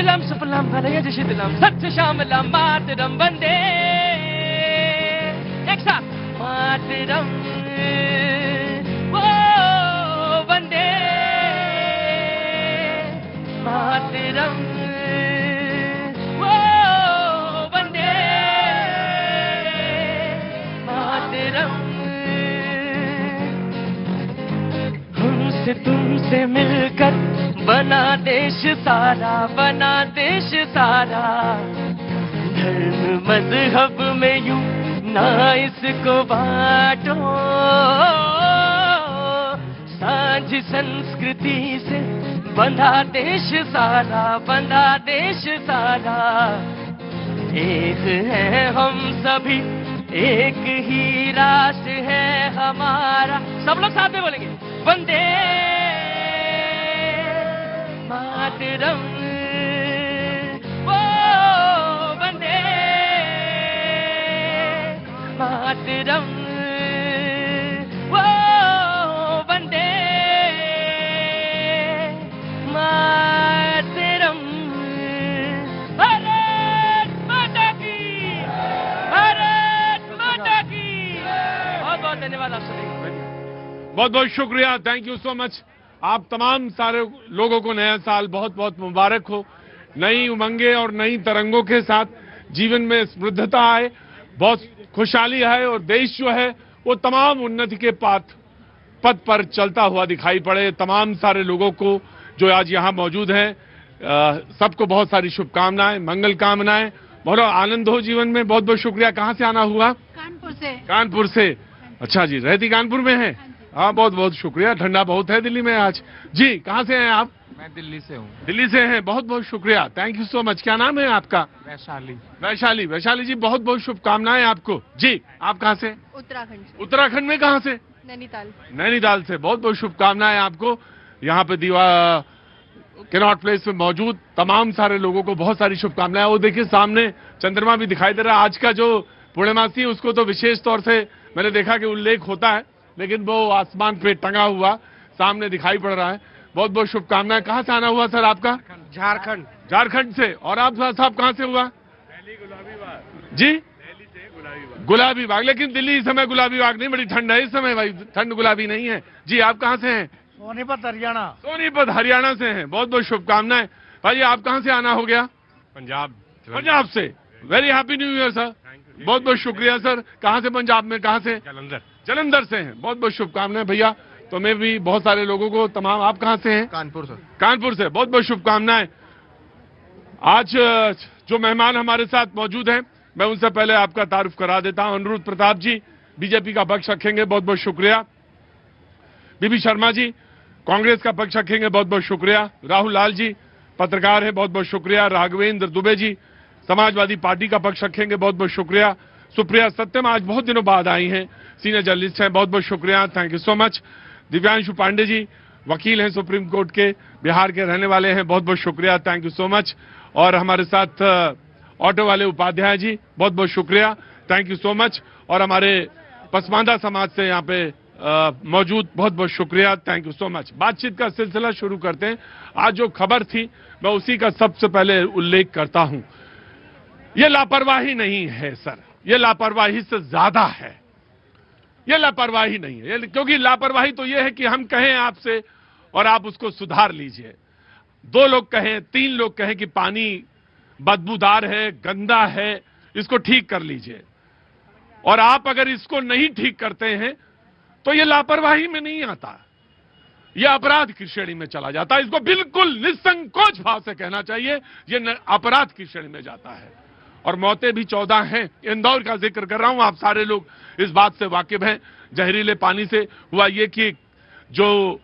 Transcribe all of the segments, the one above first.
सुजलाम सुफलाम भलयज शीतलाम सत्य श्यामलाम मातरम वंदे। एक साथ मातरम वो वंदे मातरम वो वंदे मातरम। हमसे तुमसे मिलकर बना देश सारा, बना देश सारा। धर्म मजहब में यूं ना इसको बांटो, साझ संस्कृति से बंधा देश सारा, बंधा देश सारा। एक है हम सभी, एक ही राष्ट्र है हमारा। सब लोग साथ में बोलेंगे वंदे मातरम वो वंदे मातरम वो वंदे मातरम। भारत माता की, भारत माता की। बहुत बहुत धन्यवाद आप सभी। बहुत बहुत शुक्रिया, थैंक यू सो मच। आप तमाम सारे लोगों को नया साल बहुत बहुत मुबारक हो। नई उमंगे और नई तरंगों के साथ जीवन में समृद्धता आए, बहुत खुशहाली आए और देश जो है वो तमाम उन्नति के पथ पर चलता हुआ दिखाई पड़े। तमाम सारे लोगों को जो आज यहाँ मौजूद हैं, सबको बहुत सारी शुभकामनाएं, मंगल कामनाएं, बहुत आनंद हो जीवन में। बहुत बहुत शुक्रिया। कहाँ से आना हुआ? कानपुर से। कानपुर से, अच्छा जी, रहती कानपुर में है? हाँ, बहुत बहुत शुक्रिया। ठंडा बहुत है दिल्ली में आज। जी, कहाँ से हैं आप? मैं दिल्ली से हूँ। दिल्ली से हैं, बहुत बहुत शुक्रिया, थैंक यू सो मच। क्या नाम है आपका? वैशाली। वैशाली, वैशाली जी बहुत बहुत शुभकामनाएं आपको। जी, आप कहाँ से? उत्तराखंड से। उत्तराखंड में कहाँ से? नैनीताल। नैनीताल से, बहुत बहुत शुभकामनाएं आपको। यहाँ पे कैनॉट प्लेस में मौजूद तमाम सारे लोगों को बहुत सारी शुभकामनाएं। वो देखिए सामने चंद्रमा भी दिखाई दे रहा है। आज का जो पूर्णिमासी है उसको तो विशेष तौर से मैंने देखा कि उल्लेख होता है, लेकिन वो आसमान पे टंगा हुआ सामने दिखाई पड़ रहा है। बहुत बहुत शुभकामनाएं। कहाँ से आना हुआ सर आपका? झारखंड। झारखंड से। और आप साहब कहाँ से हुआ? जी, गुलाबी बाग। लेकिन दिल्ली इस समय गुलाबी बाग नहीं, बड़ी ठंड है इस समय भाई, ठंड गुलाबी नहीं है। जी, आप कहाँ से हैं? सोनीपत हरियाणा। सोनीपत हरियाणा से हैं, बहुत बहुत शुभकामनाएं। भाई आप कहाँ से आना हो गया? पंजाब। पंजाब से। Very happy new year sir. बहुत बहुत शुक्रिया सर। कहाँ से? पंजाब में कहाँ से? जलंधर। जलंधर से हैं, बहुत बहुत शुभकामनाएं भैया। तो मैं भी बहुत सारे लोगों को तमाम। आप कहाँ से हैं? कानपुर से। कानपुर से, बहुत बहुत शुभकामनाएं। आज जो मेहमान हमारे साथ मौजूद हैं, मैं उनसे पहले आपका तारुफ करा देता हूं। अनुरुद्ध प्रताप जी बीजेपी का पक्ष रखेंगे, बहुत बहुत शुक्रिया। बीबी शर्मा जी कांग्रेस का पक्ष रखेंगे, बहुत बहुत शुक्रिया। राहुल लाल जी पत्रकार हैं, बहुत बहुत शुक्रिया। राघवेंद्र दुबे जी समाजवादी पार्टी का पक्ष रखेंगे, बहुत बहुत शुक्रिया। सुप्रिया सत्यम आज बहुत दिनों बाद आई हैं, सीनियर जर्नलिस्ट हैं, बहुत बहुत शुक्रिया, thank you so much. Divyanshu Pandey ji वकील हैं सुप्रीम कोर्ट के, बिहार के रहने वाले हैं, बहुत बहुत शुक्रिया, थैंक यू सो मच। और हमारे साथ ऑटो वाले उपाध्याय जी, बहुत बहुत शुक्रिया, थैंक यू सो मच। और हमारे पसमानदा समाज से यहाँ पे मौजूद, बहुत बहुत शुक्रिया, थैंक यू सो मच। बातचीत का सिलसिला शुरू करते हैं। आज जो खबर थी मैं उसी का सबसे पहले उल्लेख करता हूं। ये लापरवाही नहीं है सर, ये लापरवाही से ज्यादा है। ये लापरवाही नहीं है, क्योंकि लापरवाही तो ये है कि हम कहें आपसे और आप उसको सुधार लीजिए। 2 लोग कहें, 3 लोग कहें कि पानी बदबूदार है, गंदा है, इसको ठीक कर लीजिए, और आप अगर इसको नहीं ठीक करते हैं तो ये लापरवाही में नहीं आता, ये अपराध की श्रेणी में चला जाता है। इसको बिल्कुल निसंकोच भाव से कहना चाहिए, ये अपराध की श्रेणी में जाता है। और मौतें भी 14 हैं। इंदौर का जिक्र कर रहा हूं, आप सारे लोग इस बात से वाकिफ हैं। जहरीले पानी से हुआ ये कि जो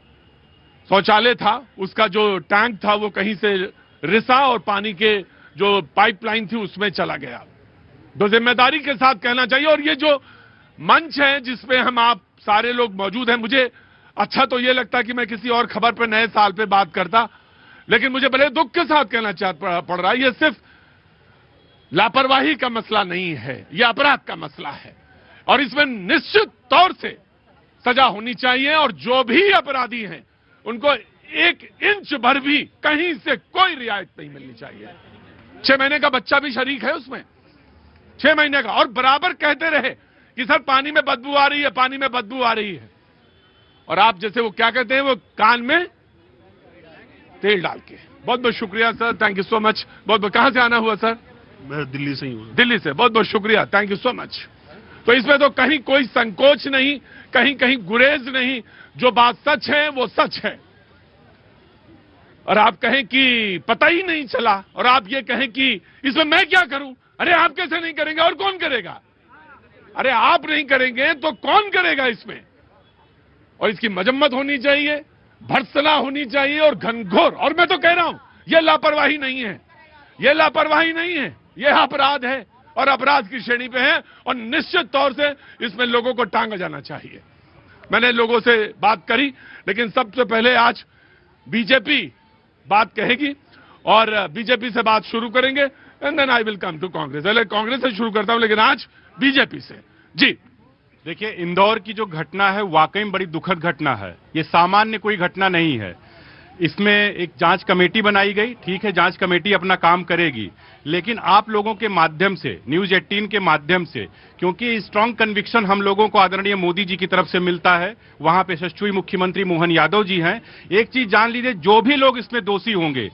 शौचालय था उसका जो टैंक था वो कहीं से रिसा और पानी के जो पाइपलाइन थी उसमें चला गया। तो जिम्मेदारी के साथ कहना चाहिए। और ये जो मंच है जिसपे हम आप सारे लोग मौजूद हैं, मुझे अच्छा तो ये लगता है कि मैं किसी और खबर पे नए साल पे बात करता, लेकिन मुझे बड़े दुख के साथ कहना पड़ रहा है, ये सिर्फ लापरवाही का मसला नहीं है, यह अपराध का मसला है। और इसमें निश्चित तौर से सजा होनी चाहिए, और जो भी अपराधी हैं उनको एक इंच भर भी कहीं से कोई रियायत नहीं मिलनी चाहिए। 6 महीने का बच्चा भी शरीक है उसमें, 6 महीने का, और बराबर कहते रहे कि सर पानी में बदबू आ रही है, पानी में बदबू आ रही है। और आप जैसे वो क्या कहते हैं, वो कान में तेल डाल के। बहुत बहुत शुक्रिया sir, thank you so much. बहुत बहुत, कहां से आना हुआ सर? मैं दिल्ली से ही हूँ। दिल्ली से, बहुत बहुत शुक्रिया, थैंक यू सो मच। तो इसमें तो कहीं कोई संकोच नहीं, कहीं कहीं गुरेज नहीं, जो बात सच है वो सच है। और आप कहें कि पता ही नहीं चला, और आप ये कहें कि इसमें मैं क्या करूं, अरे आप कैसे नहीं करेंगे और कौन करेगा? अरे आप नहीं करेंगे तो कौन करेगा इसमें? और इसकी मजम्मत होनी चाहिए, भर्त्सना होनी चाहिए और घनघोर। और मैं तो कह रहा हूं यह लापरवाही नहीं है, यह लापरवाही नहीं है, यह अपराध है और अपराध की श्रेणी पे है, और निश्चित तौर से इसमें लोगों को टांगा जाना चाहिए। मैंने लोगों से बात करी, लेकिन सबसे पहले आज बीजेपी बात कहेगी और बीजेपी से बात शुरू करेंगे, and then I will come to Congress. पहले कांग्रेस से शुरू करता हूं, लेकिन आज बीजेपी से। जी देखिए, इंदौर की जो घटना है वाकई में बड़ी दुखद घटना है। ये सामान्य कोई घटना नहीं है। इसमें एक जांच कमेटी बनाई गई, ठीक है, जांच कमेटी अपना काम करेगी, लेकिन आप लोगों के माध्यम से, न्यूज 18 के माध्यम से, क्योंकि स्ट्रांग कन्विक्शन हम लोगों को आदरणीय मोदी जी की तरफ से मिलता है, वहां पे यशस्वी मुख्यमंत्री मोहन यादव जी हैं। एक चीज जान लीजिए, जो भी लोग इसमें दोषी होंगे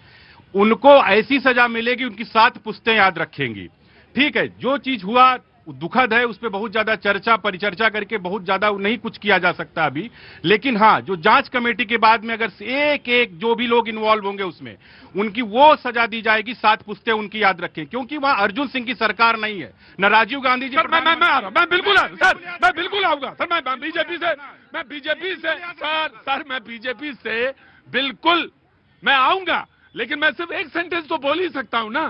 उनको ऐसी सजा मिलेगी, उनकी 7 पुश्तें याद रखेंगी। ठीक है, जो चीज हुआ दुखद है, उस पर बहुत ज्यादा चर्चा परिचर्चा करके बहुत ज्यादा नहीं कुछ किया जा सकता अभी, लेकिन हाँ, जो जांच कमेटी के बाद में अगर एक एक जो भी लोग इन्वॉल्व होंगे उसमें उनकी वो सजा दी जाएगी, 7 पुश्तें उनकी याद रखें, क्योंकि वहां अर्जुन सिंह की सरकार नहीं है, न राजीव गांधी जी। मैं बिल्कुल आ रहा हूं, मैं बिल्कुल आऊंगा सर, मैं बीजेपी से सर, मैं बीजेपी से बिल्कुल मैं आऊंगा, लेकिन मैं सिर्फ एक सेंटेंस तो बोल ही सकता हूं ना।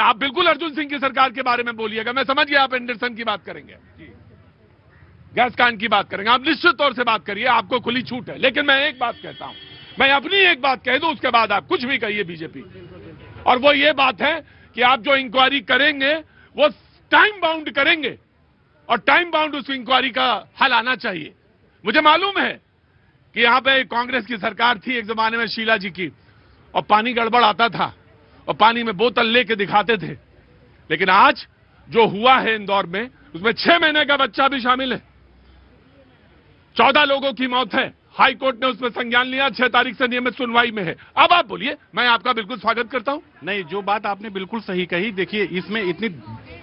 आप बिल्कुल अर्जुन सिंह की सरकार के बारे में बोलिएगा, मैं समझ गया आप एंडरसन की बात करेंगे, गैस कांड की बात करेंगे, आप निश्चित तौर से बात करिए, आपको खुली छूट है। लेकिन मैं एक बात कहता हूं, मैं अपनी एक बात कह दूं, उसके बाद आप कुछ भी कहिए बीजेपी, और वो ये बात है कि आप जो इंक्वायरी करेंगे वो टाइम बाउंड करेंगे, और टाइम बाउंड उस इंक्वायरी का हल आना चाहिए। मुझे मालूम है कि यहां पे कांग्रेस की सरकार थी एक जमाने में, शीला जी की, और पानी गड़बड़ आता था और पानी में बोतल लेके दिखाते थे, लेकिन आज जो हुआ है इंदौर में, उसमें 6 महीने का बच्चा भी शामिल है, 14 लोगों की मौत है, हाई कोर्ट ने उसमें संज्ञान लिया, 6 तारीख से नियमित सुनवाई में है। अब आप बोलिए, मैं आपका बिल्कुल स्वागत करता हूं। नहीं, जो बात आपने बिल्कुल सही कही, देखिए इसमें इतनी,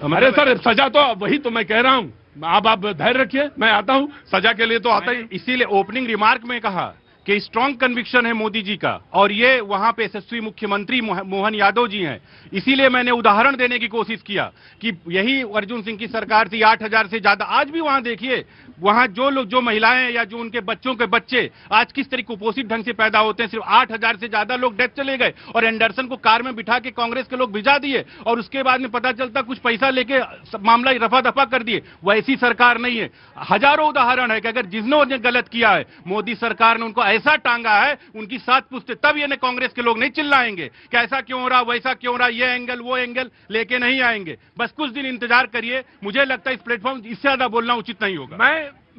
अरे सर सजा तो वही तो मैं कह रहा हूं, अब आप धैर्य रखिए, मैं आता हूं, सजा के लिए तो आता ही। इसीलिए ओपनिंग रिमार्क में कहा कि स्ट्रांग कन्विक्शन है मोदी जी का, और ये वहां पे यशस्वी मुख्यमंत्री मोहन यादव जी हैं। इसीलिए मैंने उदाहरण देने की कोशिश किया कि यही अर्जुन सिंह की सरकार थी, 8000 से ज्यादा। आज भी वहां देखिए, वहां जो लोग, जो महिलाएं या जो उनके बच्चों के बच्चे आज किस तरह कुपोषित ढंग से पैदा होते हैं, सिर्फ 8000 से ज्यादा लोग डेथ चले गए, और एंडरसन को कार में बिठा के कांग्रेस के लोग भिजा दिए, और उसके बाद में पता चलता कुछ पैसा लेके मामला रफा दफा कर दिए। वैसी सरकार नहीं है। हजारों उदाहरण है कि अगर जिन्होंने गलत किया है, मोदी सरकार ने उनको ऐसा टांगा है, उनकी 7 पुश्तें, तब ये कांग्रेस के लोग नहीं चिल्लाएंगे कि ऐसा क्यों हो रहा, वैसा क्यों हो रहा, ये एंगल वो एंगल लेके नहीं आएंगे। बस कुछ दिन इंतजार करिए, मुझे लगता है इस प्लेटफॉर्म इससे ज्यादा बोलना उचित नहीं होगा।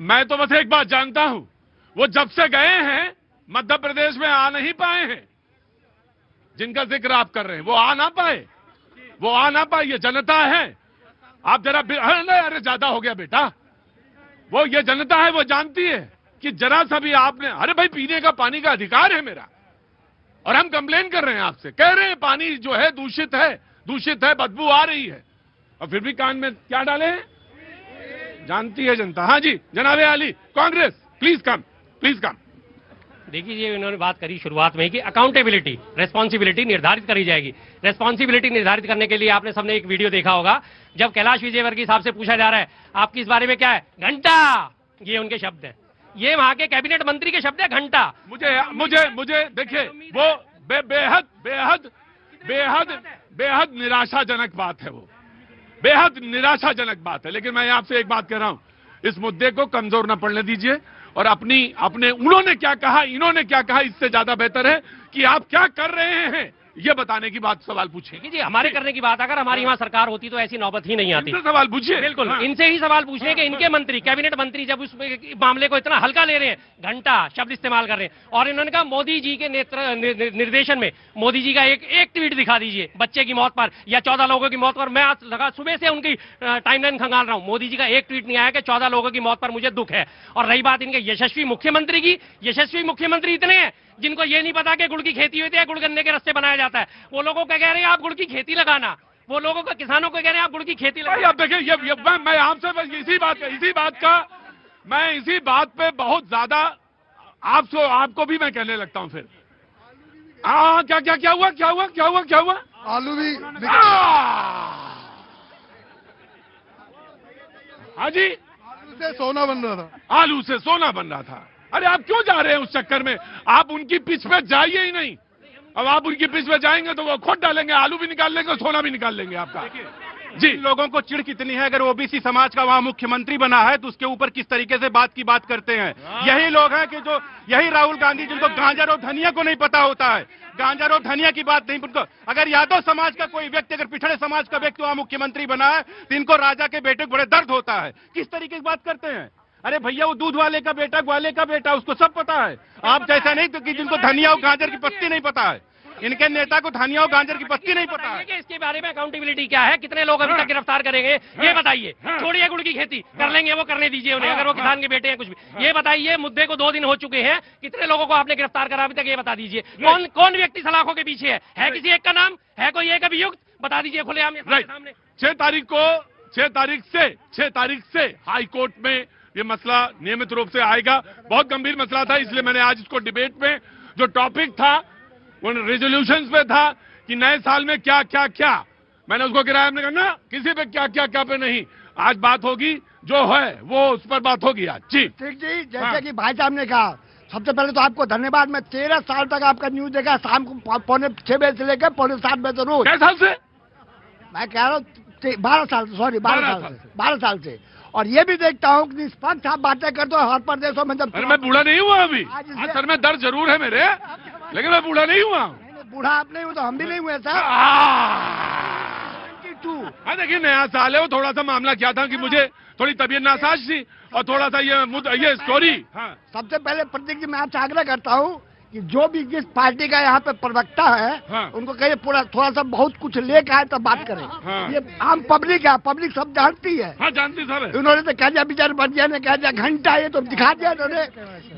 मैं तो बस एक बात जानता हूं, वो जब से गए हैं मध्य प्रदेश में आ नहीं पाए हैं, जिनका जिक्र आप कर रहे हैं, वो आ ना पाए, ये जनता है। आप जरा, अरे ज्यादा हो गया बेटा, वो ये जनता है, वो जानती है कि जरा सा भी आपने, अरे भाई पीने का पानी का अधिकार है मेरा, और हम कंप्लेन कर रहे हैं आपसे, कह रहे हैं पानी जो है दूषित है, बदबू आ रही है, और फिर भी कान में क्या डाले हैं, जानती है जनता। हाँ जी जनाबे आली, कांग्रेस प्लीज कम। देखिए, ये इन्होंने बात करी शुरुआत में ही कि अकाउंटेबिलिटी, रेस्पॉन्सिबिलिटी निर्धारित करी जाएगी। रेस्पॉन्सिबिलिटी निर्धारित करने के लिए आपने सबने एक वीडियो देखा होगा, जब कैलाश विजयवर्गीय साहब से पूछा जा रहा है आपकी इस बारे में क्या है, घंटा, ये उनके शब्द है, ये वहां के कैबिनेट मंत्री के शब्द है, घंटा। मुझे देखिए, वो बेहद निराशाजनक बात है, वो बेहद निराशाजनक बात है। लेकिन मैं आपसे एक बात कह रहा हूं, इस मुद्दे को कमजोर न पड़ने दीजिए, और अपने उन्होंने क्या कहा, इन्होंने क्या कहा, इससे ज्यादा बेहतर है कि आप क्या कर रहे हैं, ये बताने की बात सवाल पूछे। देखिए जी, हमारे करने की बात, अगर हमारी वहां सरकार होती तो ऐसी नौबत ही नहीं आती। इनसे सवाल पूछिए। बिल्कुल, हाँ। इनसे ही सवाल पूछने कि इनके मंत्री, कैबिनेट मंत्री जब उस मामले को इतना हल्का ले रहे हैं, घंटा शब्द इस्तेमाल कर रहे हैं, और इन्होंने कहा मोदी जी के निर्देशन में मोदी जी का एक ट्वीट दिखा दीजिए बच्चे की मौत पर या 14 लोगों की मौत पर। मैं आज लगा सुबह से उनकी टाइमलाइन खंगाल रहा हूं, मोदी जी का एक ट्वीट नहीं आया कि 14 लोगों की मौत पर मुझे दुख है। और रही बात इनके यशस्वी मुख्यमंत्री की, यशस्वी मुख्यमंत्री इतने हैं जिनको ये नहीं पता कि गुड़ की खेती होती है, गुड़ गन्ने के रस्ते बनाया जाता है। वो लोगों को कह रहे हैं आप गुड़ की खेती लगाना, वो लोगों को, किसानों को कह रहे हैं आप गुड़ की खेती लगाना। आप देखिए, मैं आपसे इसी बात पे बहुत ज्यादा आपको भी मैं कहने लगता हूं फिर। क्या हुआ? आलू भी हाँ जी, आलू से सोना बन रहा था। आलू से सोना बन रहा था। अरे आप क्यों जा रहे हैं उस चक्कर में? आप उनकी पिच पे जाइए ही नहीं। अब आप उनकी पिच पे जाएंगे तो वो खुद डालेंगे, आलू भी निकाल लेंगे, सोना भी निकाल लेंगे आपका। जी, लोगों को चिढ़ कितनी है, अगर ओबीसी समाज का वहां मुख्यमंत्री बना है तो उसके ऊपर किस तरीके से बात करते हैं। यही लोग हैं कि जो, यही राहुल गांधी जिनको गांजर और धनिया को नहीं पता होता है, गांजर और धनिया की बात नहीं। उनको अगर यादव समाज का कोई व्यक्ति, अगर पिछड़े समाज का व्यक्ति वहां मुख्यमंत्री बना है तो इनको राजा के बेटे को बड़े दर्द होता है। किस तरीके की बात करते हैं? अरे भैया, वो दूध वाले का बेटा, ग्वाले का बेटा, उसको सब पता है। आप जैसा नहीं तो कि जिनको धनिया और गाजर की पत्ती नहीं पता है, इनके नेता को धनिया और गाजर की पत्ती नहीं पता है। कि इसके बारे में अकाउंटेबिलिटी क्या है, कितने लोग अभी तक गिरफ्तार करेंगे, ये बताइए। छोड़िए गुड़ की खेती, कर लेंगे वो, करने दीजिए उन्हें, अगर वो किसान के बेटे हैं कुछ भी। ये बताइए, मुद्दे को 2 दिन हो चुके हैं, कितने लोगों को आपने गिरफ्तार करा अभी तक, ये बता दीजिए। कौन व्यक्ति सलाखों के पीछे है किसी एक का नाम है? कोई एक अभियुक्त बता दीजिए खुलेआम सामने। 6 तारीख से हाई कोर्ट में ये मसला नियमित रूप से आएगा। बहुत गंभीर मसला था, इसलिए मैंने आज इसको डिबेट में, जो टॉपिक था वो रेजोल्यूशंस पे था कि नए साल में क्या क्या क्या, मैंने उसको गिराया। हमने कहा ना, किसी पे क्या क्या क्या पे नहीं, आज बात होगी, जो है वो उस पर बात होगी आज। जी ठीक जी, जैसे कि भाई साहब ने कहा, सबसे पहले तो आपको धन्यवाद। मैं 13 साल तक आपका न्यूज देखा, शाम को 6:45 बजे से लेकर 7:45 बजे रोज। किस साल से? मैं कह रहा हूँ 12 साल, सॉरी 12 साल से। और ये भी देखता हूँ कि निष्पक्ष आप बातें करते हो हर प्रदेशों में। जब अरे मैं बूढ़ा नहीं हुआ अभी, आज सर में दर्द जरूर है मेरे, लेकिन मैं बूढ़ा नहीं हुआ। बूढ़ा आप नहीं हुए तो हम भी नहीं हुए सर। हाँ देखिए, नया साल है, वो थोड़ा सा मामला क्या था कि मुझे थोड़ी तबीयत नासाज थी और थोड़ा सा ये स्टोरी। सबसे पहले प्रतीक जी, मैं आपसे आग्रह करता हूँ कि जो भी जिस पार्टी का यहाँ पे प्रवक्ता है, उनको कहिए पूरा थोड़ा सा बहुत कुछ लेकर आए तब बात करें। ये आम पब्लिक है, पब्लिक सब जानती है। हाँ जानती सर। उन्होंने तो कह दिया, बेचारे बंदिया ने कह दिया घंटा, ये तो दिखा दिया उन्होंने।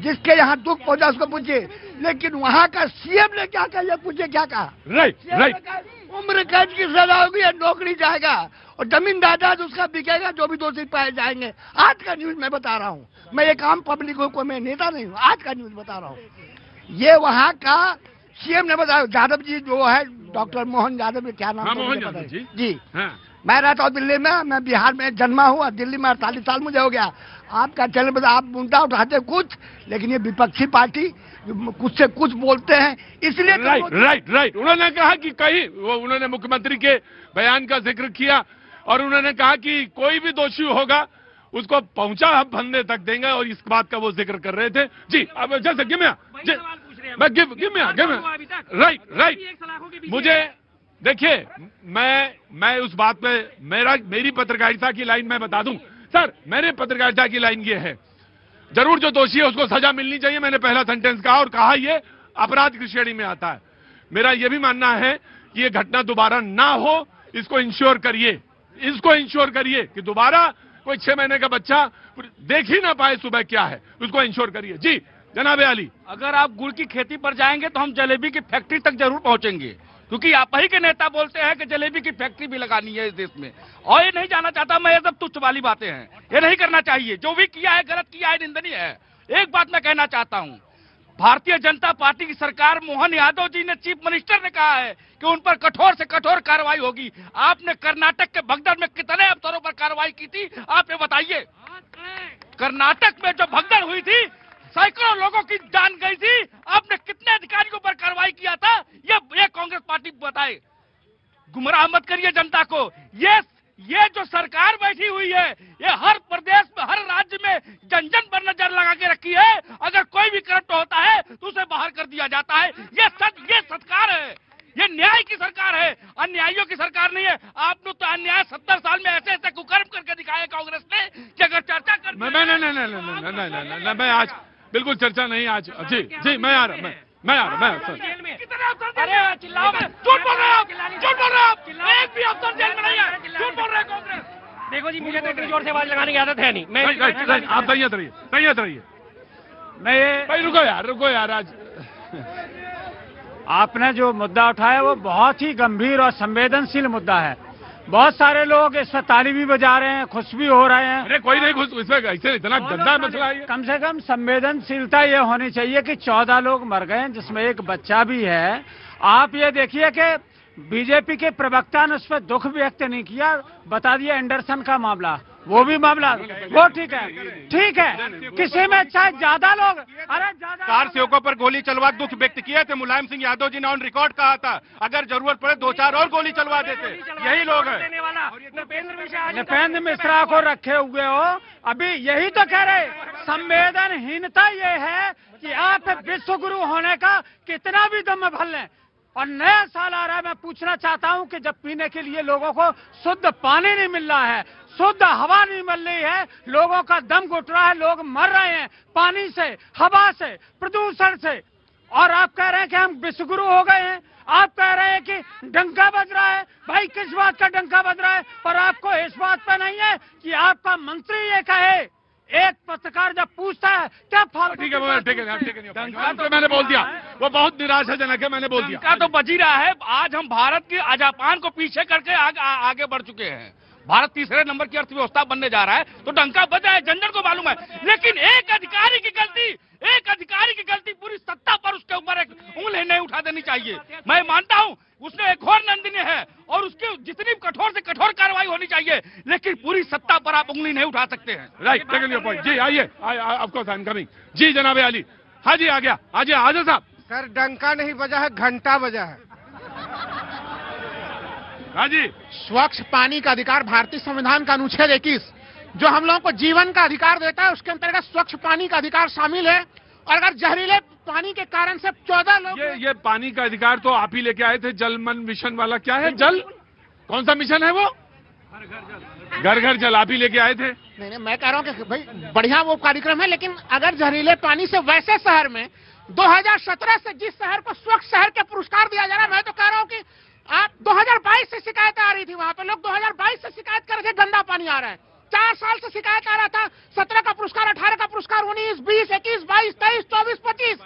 जिसके यहाँ दुख पहुंचा उसको पूछिए, लेकिन वहाँ का सीएम ने क्या कहा, पूछिए क्या कहा। राइट। उम्र कैद की सजा होगी या नौकरी जाएगा, और जमीन जायदाद उसका बिकेगा जो भी दोषी पाए जाएंगे। आज का न्यूज मैं बता रहा हूँ, मैं एक आम पब्लिक हूँ, कोई मैं नेता नहीं हूँ, आज का न्यूज बता रहा हूँ। ये वहाँ का सीएम ने बताया, यादव जी जो है, डॉक्टर मोहन यादव, क्या नाम? मोहन यादव जी। हाँ। मैं रहता हूँ दिल्ली में, मैं बिहार में जन्मा हूँ और दिल्ली में 48 साल मुझे हो गया। आपका चैनल पर आप मुद्दा उठाते कुछ, लेकिन ये विपक्षी पार्टी कुछ से कुछ बोलते हैं, इसलिए। राइट। उन्होंने कहा कि कहीं उन्होंने मुख्यमंत्री के बयान का जिक्र किया और उन्होंने कहा कि कोई भी दोषी होगा उसको पहुंचा हम फंदे तक देंगे, और इस बात का वो जिक्र कर रहे थे। जी, अब जैसे गिव राइट। मुझे देखिए, मैं उस बात पे, मेरी पत्रकारिता की लाइन मैं बता दूं सर, मेरे पत्रकारिता की लाइन ये है, जरूर जो दोषी है उसको सजा मिलनी चाहिए। मैंने पहला सेंटेंस कहा और कहा ये अपराध की श्रेणी में आता है। मेरा ये भी मानना है कि ये घटना दोबारा ना हो, इसको इंश्योर करिए कि दोबारा कोई 6 महीने का बच्चा देख ही ना पाए सुबह क्या है, उसको इंश्योर करिए। जी जनाब अली। अगर आप गुड़ की खेती पर जाएंगे तो हम जलेबी की फैक्ट्री तक जरूर पहुंचेंगे, क्योंकि आप ही के नेता बोलते हैं कि जलेबी की फैक्ट्री भी लगानी है इस देश में। और ये नहीं जाना चाहता मैं, ये सब तुच्छ वाली बातें हैं, ये नहीं करना चाहिए। जो भी किया है गलत किया है, निंदनीय है। एक बात मैं कहना चाहता हूँ, भारतीय जनता पार्टी की सरकार, मोहन यादव जी ने, चीफ मिनिस्टर ने कहा है कि उन पर कठोर से कठोर कार्रवाई होगी। आपने कर्नाटक के भगदड़ में कितने अवसरों पर कार्रवाई की थी, आप ये बताइए। कर्नाटक में जो भगदड़ हुई थी, सैकड़ों लोगों की जान गई थी, आपने कितने अधिकारियों पर कार्रवाई किया था, ये कांग्रेस पार्टी बताए। गुमराह मत करिए जनता को। ये जो सरकार बैठी हुई है, ये हर प्रदेश में, हर राज्य में जन पर नजर लगा के रखी है। अगर कोई भी करप्ट होता है तो उसे बाहर कर दिया जाता है। ये सत्कार है, ये न्याय अगर चर्चा कर नहीं, मैं आज बिल्कुल चर्चा नहीं आज। जी मैं आ रहा, मैं आ रहा, सर। कितने अफसर अरे चिल्लाओ मत, झूठ बोल रहे हो आप, झूठ बोल रहे हो आप, एक भी अफसर जेल में नहीं है, झूठ बोल रहे हैं कांग्रेस। देखो जी, मुझे तो इतनी जोर से आवाज लगाने की आदत है नहीं। मैं आप तैयार रहिए। मैं भाई रुको यार आज आपने जो मुद्दा उठाया वो बहुत ही गंभीर और संवेदनशील मुद्दा है। बहुत सारे लोग इस पर ताली भी बजा रहे हैं, खुश भी हो रहे हैं। अरे कोई नहीं खुश, इसमें ऐसे इतना गंदा मसला है। कम से कम संवेदनशीलता ये होनी चाहिए कि 14 लोग मर गए जिसमें एक बच्चा भी है। आप ये देखिए कि बीजेपी के प्रवक्ता ने उस पर दुख व्यक्त नहीं किया, बता दिया एंडरसन का मामला, वो भी मामला वो ठीक है। किसी में चाहे ज्यादा लोग, अरे ज्यादा कार सेवकों पर गोली चलवा दुख व्यक्त किए थे। मुलायम सिंह यादव जी ने ऑन रिकॉर्ड कहा था अगर जरूरत पड़े 2-4 और गोली चलवा देते। यही लोग हैं। नृपेंद्र मिश्रा को रखे हुए हो, अभी यही तो कह रहे। संवेदनहीनता ये है कि आप विश्व गुरु होने का कितना भी दम भर लें। और नया साल आ रहा है, मैं पूछना चाहता हूं कि जब पीने के लिए लोगों को शुद्ध पानी नहीं मिल रहा है, शुद्ध हवा नहीं मिल रही है, लोगों का दम घुट रहा है, लोग मर रहे हैं पानी से, हवा से, प्रदूषण से, और आप कह रहे हैं कि हम विश्वगुरु हो गए हैं। आप कह रहे हैं कि डंका बज रहा है। भाई किस बात का डंका बज रहा है? और आपको इस बात पे नहीं है कि आपका मंत्री ये कहे। एक पत्रकार जब पूछता है क्या फालतू, ठीक है, मैंने बोल दिया, वो बहुत निराशाजनक है, मैंने बोल दिया। डंका तो बज ही रहा है। आज हम भारत के अजापान को पीछे करके आगे बढ़ चुके हैं। भारत तीसरे नंबर की अर्थव्यवस्था बनने जा रहा है, तो डंका बजा है, जनजन को मालूम है। लेकिन एक अधिकारी की गलती पूरी सत्ता पर उसके ऊपर एक उंगली नहीं उठा देनी चाहिए। मैं मानता हूं उसने एक घोर नंदनीय है और उसकी जितनी कठोर से कठोर कार्रवाई होनी चाहिए, लेकिन पूरी सत्ता पर आप उंगली नहीं उठा सकते हैं। Right, taken your point. जी आइए, of course I am coming. जी जनाब अली, हाँ जी आ गया, आजा साहब। सर डंका नहीं बजा है, घंटा बजा है। हाँ जी, स्वच्छ पानी का अधिकार भारतीय संविधान का अनुच्छेद 21 जो हम लोगों को जीवन का अधिकार देता है, उसके अंतर्गत स्वच्छ पानी का अधिकार शामिल है। और अगर जहरीले पानी के कारण से 14 लोग, ये पानी का अधिकार तो आप ही लेके आए थे, जल मन मिशन वाला। क्या है जल, कौन सा मिशन है वो? घर घर जल आप ही लेके आए थे। नहीं, मैं कह रहा हूँ कि भाई बढ़िया वो कार्यक्रम है, लेकिन अगर जहरीले पानी से वैसे शहर में 2017 से जिस शहर को स्वच्छ शहर के पुरस्कार दिया जा रहा है, मैं तो कह रहा हूँ कि आप 2022 से शिकायत आ रही थी, वहाँ पे लोग 2022 से शिकायत कर रहे थे गंदा पानी आ रहा है। 4 साल से शिकायत आ रहा था। 17 का पुरस्कार, 18 का पुरस्कार, 19, 20, 21, 22, 23, 24, 25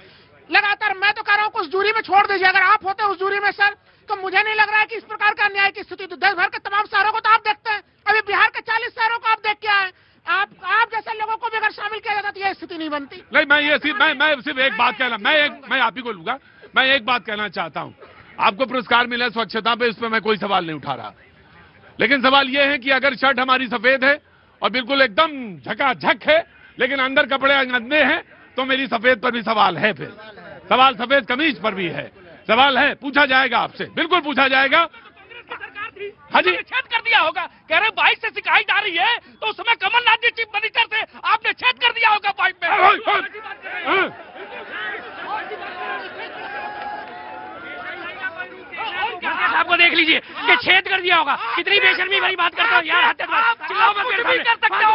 लगातार। मैं तो कह रहा हूँ उस जूरी में छोड़ दीजिए। अगर आप होते उस जूरी में सर, तो मुझे नहीं लग रहा है कि इस प्रकार का अन्याय की स्थिति। तो देश भर के तमाम शहरों को तो आप देखते हैं, अभी बिहार के 40 शहरों को आप देख के आए। आप जैसे लोगों को भी अगर शामिल किया जाता तो यह स्थिति नहीं बनती। नहीं, मैं सिर्फ एक बात कहना, मैं आप ही को लूंगा। मैं एक बात कहना चाहता हूँ, आपको पुरस्कार मिला स्वच्छता पे, इस पे मैं कोई सवाल नहीं उठा रहा। लेकिन सवाल यह है कि अगर शर्ट हमारी सफेद है और बिल्कुल एकदम झकाझक है, लेकिन अंदर कपड़े गंदे हैं, तो मेरी सफेद पर भी सवाल है। फिर सवाल सफेद कमीज पर भी है, सवाल है, पूछा जाएगा आपसे, बिल्कुल पूछा जाएगा। हाँ जी, छेद कर दिया होगा। कह रहे 22 से शिकायत आ रही है, तो उस समय कमलनाथ जी चीफ मिनिस्टर थे, आपने छेद कर दिया होगा पाइप में। आपको देख लीजिए कि छेद कर दिया होगा। कितनी बेशर्मी भरी बात करते हो यार, चिल्लाओ मत, कुछ भी कर सकते हो,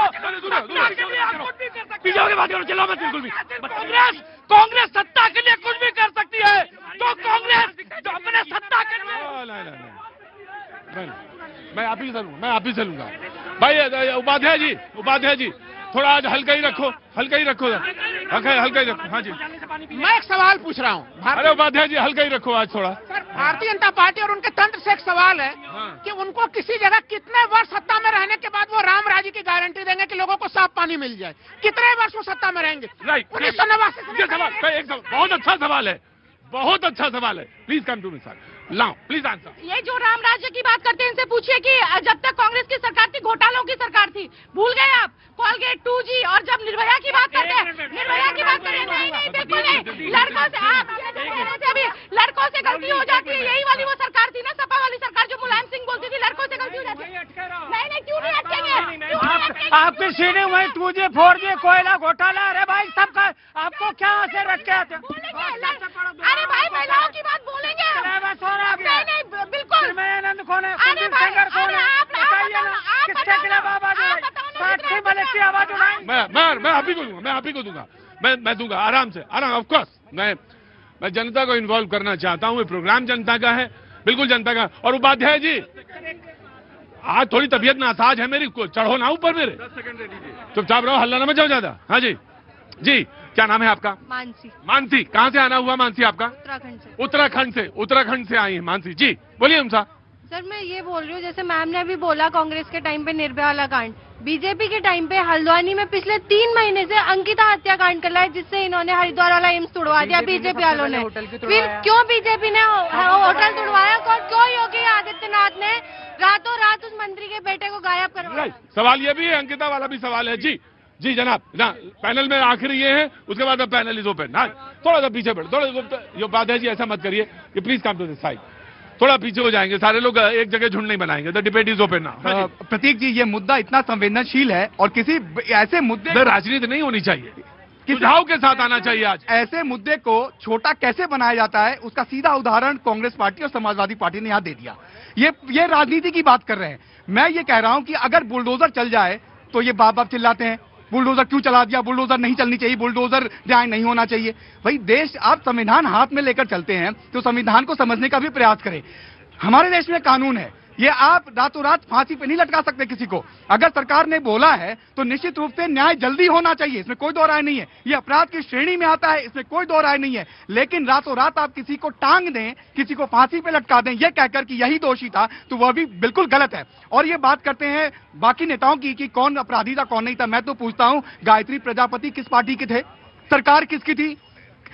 पीछे होके बात करो, चिल्लाओ मत बिल्कुल भी। कांग्रेस सत्ता के लिए कुछ भी कर सकती है, तो कांग्रेस जो अपने सत्ता के लिए। मैं आप ही से लूंगा। भाई उपाध्याय जी थोड़ा आज हल्का ही रखो। हल्का ही रखो। हाँ जी, मैं एक सवाल पूछ रहा हूँ। अरे उपाध्याय जी हल्का ही रखो आज थोड़ा। सर भारतीय जनता पार्टी और उनके तंत्र से एक सवाल है कि उनको किसी जगह कितने वर्ष सत्ता में रहने के बाद वो राम राज्य की गारंटी देंगे कि लोगों को साफ पानी मिल जाए? कितने वर्ष वो सत्ता में रहेंगे? राइट, 1989 बहुत अच्छा सवाल है, बहुत अच्छा सवाल है। Please come to me sir, लाओ प्लीज आंसर। ये जो राम राज्य की बात करते हैं, इनसे पूछिए कि जब तक कांग्रेस की सरकार थी, घोटालों की सरकार थी, भूल गए आप? कॉलगेट 2G, और जब निर्भया की बात करते हैं, नहीं बिल्कुल नहीं। लड़कों से आप अभी लड़कों से गलती हो जाती है, यही वाली वो सरकार थी ना, सपा वाली सरकार, जो मुलायम सिंह बोलती थी लड़कों से गलती हो जाती है। नहीं, क्यों नहीं अटकेंगे? आपकी सीढ़ी वही 2G 4G कोयला घोटाला। अरे भाई सबका आपको क्या से रख के आते? अरे भाई महिलाओं की बात बोलेंगे? नहीं बिल्कुल। आनंद कौन है? अरे भाई, कौन है? आप किसके खिलाफ आवाज है? साक्षी मलिक की आवाज उठाएं। मैं आप ही को दूंगा, मैं आप ही को दूंगा, मैं दूंगा आराम से, आराम। ऑफ कोर्स मैं जनता को इन्वॉल्व करना चाहता हूं। ये प्रोग्राम जनता का है, बिल्कुल जनता का। और उपाध्याय जी, आज थोड़ी तबीयत नासाज है मेरी, चढ़ो ना ऊपर मेरे, चुपचाप रहो, हल्ला ना मचाओ ज्यादा। हाँ जी जी, क्या नाम है आपका? मानसी। मानसी, कहाँ से आना हुआ मानसी आपका? उत्तराखंड से। उत्तराखंड से आई है मानसी जी, बोलिए हम साहब। सर मैं ये बोल रही हूँ, जैसे मैम ने अभी बोला कांग्रेस के टाइम पे निर्भया वाला कांड, बीजेपी के टाइम पे हल्द्वानी में पिछले 3 महीने से अंकिता हत्याकांड कर रहा है, जिससे इन्होंने हरिद्वार वाला एम्स तोड़वा दिया बीजेपी वालों ने। फिर क्यों बीजेपी ने होटल तोड़वाया? क्यों योगी आदित्यनाथ ने रातों रात उस मंत्री के बेटे को गायब करवाया? सवाल ये भी है, अंकिता वाला भी सवाल है जी। जी जनाब, ना पैनल में आखिरी ये है, उसके बाद पैनल इज ओपन। ना थोड़ा सा पीछे बढ़, थोड़ा ये बात है जी, ऐसा मत करिए, ये please come to this side, थोड़ा पीछे हो जाएंगे, सारे लोग एक जगह झुंड नहीं बनाएंगे। The debate is open now. Prateek ji, ये मुद्दा इतना संवेदनशील है और किसी ऐसे मुद्दे राजनीति नहीं होनी चाहिए, सुझाव के साथ आना चाहिए। आज ऐसे मुद्दे को छोटा कैसे बनाया जाता है, उसका सीधा उदाहरण कांग्रेस पार्टी और समाजवादी पार्टी ने यहाँ दे दिया। ये राजनीति की बात कर रहे हैं। मैं ये कह रहा हूं कि अगर बुलडोजर चल जाए तो ये बाप बाप चिल्लाते हैं, बुलडोजर क्यों चला दिया, बुलडोजर नहीं चलनी चाहिए, बुलडोजर न्याय नहीं होना चाहिए। भाई देश, आप संविधान हाथ में लेकर चलते हैं तो संविधान को समझने का भी प्रयास करें। हमारे देश में कानून है, ये आप रातों रात फांसी पे नहीं लटका सकते किसी को। अगर सरकार ने बोला है तो निश्चित रूप से न्याय जल्दी होना चाहिए, इसमें कोई दो राय नहीं है। ये अपराध की श्रेणी में आता है, इसमें कोई दो राय नहीं है। लेकिन रातों रात आप किसी को टांग दें, किसी को फांसी पे लटका दें, ये कहकर कि यही दोषी था, तो वह भी बिल्कुल गलत है। और ये बात करते हैं बाकी नेताओं की कि कौन अपराधी था कौन नहीं था। मैं तो पूछता हूं, गायत्री प्रजापति किस पार्टी के थे? सरकार किसकी थी?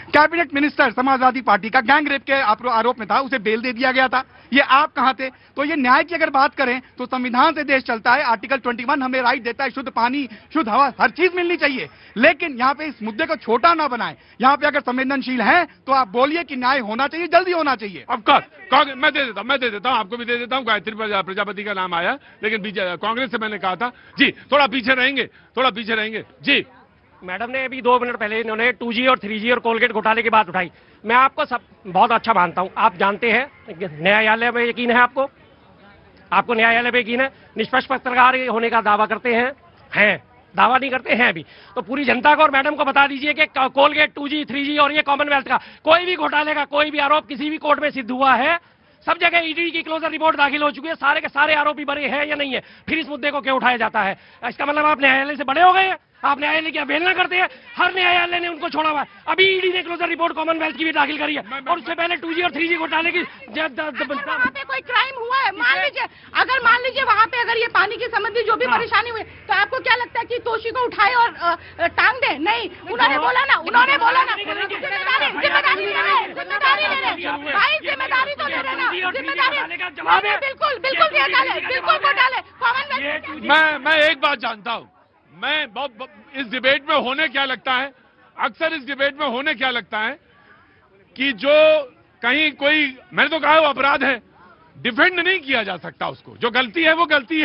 कैबिनेट मिनिस्टर समाजवादी पार्टी का गैंग रेप के आरोप में था, उसे बेल दे दिया गया था। ये आप कहां थे? तो ये न्याय की अगर बात करें तो संविधान से देश चलता है। आर्टिकल 21 हमें राइट देता है, शुद्ध पानी, शुद्ध हवा, हर चीज मिलनी चाहिए। लेकिन यहाँ पे इस मुद्दे को छोटा ना बनाएं। यहाँ पे अगर संवेदनशील हैं तो आप बोलिए कि न्याय होना चाहिए, जल्दी होना चाहिए। ऑफकोर्स मैं दे देता हूँ, आपको भी दे देता हूँ। गायत्री प्रजापति का नाम आया, लेकिन कांग्रेस से मैंने कहा था जी थोड़ा पीछे रहेंगे जी। मैडम ने अभी 2 मिनट पहले इन्होंने 2G और 3G और कोलगेट घोटाले की बात उठाई। मैं आपको सब बहुत अच्छा मानता हूं, आप जानते हैं न्यायालय में यकीन है आपको न्यायालय में यकीन है, निष्पक्ष पत्रकार होने का दावा करते हैं दावा नहीं करते हैं अभी। तो पूरी जनता को और मैडम को बता दीजिए कि कोलगेट 2G 3G और ये कॉमनवेल्थ का कोई भी घोटाले का कोई भी आरोप किसी भी कोर्ट में सिद्ध हुआ है, सब जगह ईडी की क्लोजर रिपोर्ट दाखिल हो चुकी है, सारे के सारे आरोपी बरे हैं या नहीं है, फिर इस मुद्दे को क्यों उठाया जाता है? इसका मतलब आप न्यायालय से बड़े हो गए हैं, आप न्यायालय की अवहेलना करते हैं। हर न्यायालय ने उनको छोड़ा हुआ है। अभी ईडी ने क्लोजर रिपोर्ट कॉमनवेल्थ की भी दाखिल करी है, और उससे पहले 2G और 3G घोटाले की वहाँ पे कोई क्राइम हुआ है, मान लीजिए वहाँ पे अगर ये पानी की संबंधी जो भी परेशानी हुई, तो आपको क्या लगता है कि दोषी को उठाए और टांग दे? नहीं, उन्होंने बोला ना जिम्मेदारी तो ले लेना, जिम्मेदारी बिल्कुल घोटाले। मैं एक बात जानता हूँ, मैं इस डिबेट में होने क्या लगता है, अक्सर इस डिबेट में होने क्या लगता है कि जो कहीं कोई, मैंने तो कहा वो अपराध है, डिफेंड नहीं किया जा सकता उसको। जो गलती है वो गलती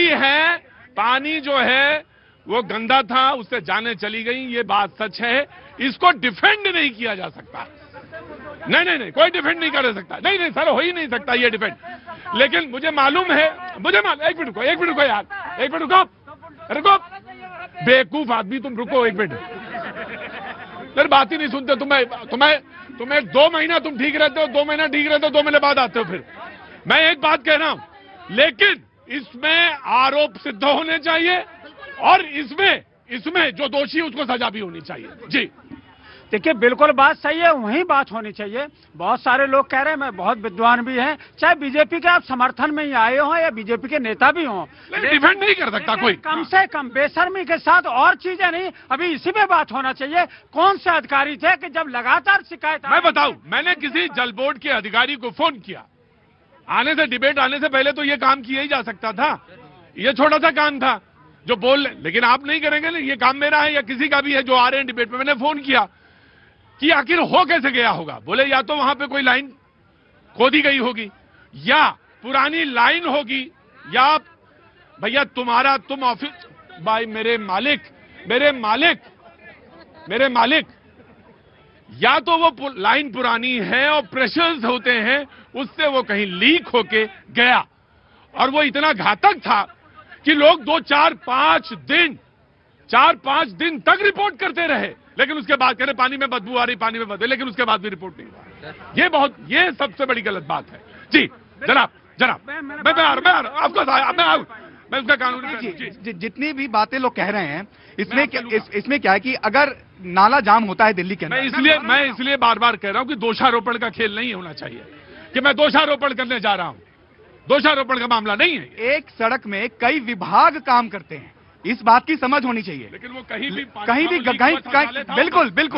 है। पानी जो है वो गंदा था, उससे जाने चली गई, ये बात सच है। इसको डिफेंड नहीं किया जा सकता। नहीं, कोई डिफेंड नहीं कर सकता। नहीं सर, हो ही नहीं सकता ये डिफेंड। लेकिन मुझे मालूम है, एक मिनट को यार, एक मिनट रुको, बेवकूफ आदमी, तुम रुको एक मिनट, फिर बात ही नहीं सुनते। तुम्हें 2 महीना तुम ठीक रहते हो, 2 महीना ठीक रहते हो, 2 महीने बाद आते हो फिर। मैं एक बात कह रहा हूं, लेकिन इसमें आरोप सिद्ध होने चाहिए और इसमें जो दोषी उसको सजा भी होनी चाहिए जी। देखिए बिल्कुल बात सही है, वही बात होनी चाहिए। बहुत सारे लोग कह रहे हैं, मैं बहुत विद्वान भी हैं, चाहे बीजेपी के आप समर्थन में ही आए हों या बीजेपी के नेता भी हों, डिफेंड नहीं कर सकता कोई। कम से कम बेशर्मी के साथ और चीजें नहीं, अभी इसी पे बात होना चाहिए। कौन से अधिकारी थे कि जब लगातार शिकायत, मैं बताऊं, मैंने किसी जल बोर्ड के अधिकारी को फोन किया, डिबेट आने से पहले तो ये काम किया ही जा सकता था, ये छोटा सा काम था जो लेकिन आप नहीं करेंगे, ये काम मेरा है या किसी का भी है जो आ रहे हैं डिबेट में। मैंने फोन किया कि आखिर हो कैसे गया होगा। बोले या तो वहां पे कोई लाइन खोदी गई होगी, या पुरानी लाइन होगी, या भैया तुम ऑफिस भाई मेरे मालिक या तो वो लाइन पुरानी है और प्रेशर्स होते हैं, उससे वो कहीं लीक होके गया, और वो इतना घातक था कि लोग 4-5 दिन तक रिपोर्ट करते रहे, लेकिन उसके बाद कह रहे पानी में बदबू आ रही, पानी में बदबू, लेकिन उसके बाद भी रिपोर्ट नहीं हुआ। ये सबसे बड़ी गलत बात है। जी जनाब, मैं उसका कानून जितनी भी बातें लोग कह रहे हैं इसमें क्या है कि अगर नाला जाम होता है दिल्ली के अंदर, मैं इसलिए बार बार कह रहा हूं कि दोषारोपण का खेल नहीं होना चाहिए कि मैं दोषारोपण करने जा रहा हूं। दोषारोपण का मामला नहीं है। एक सड़क में कई विभाग काम करते हैं, इस बात की समझ होनी चाहिए। लेकिन वो कहीं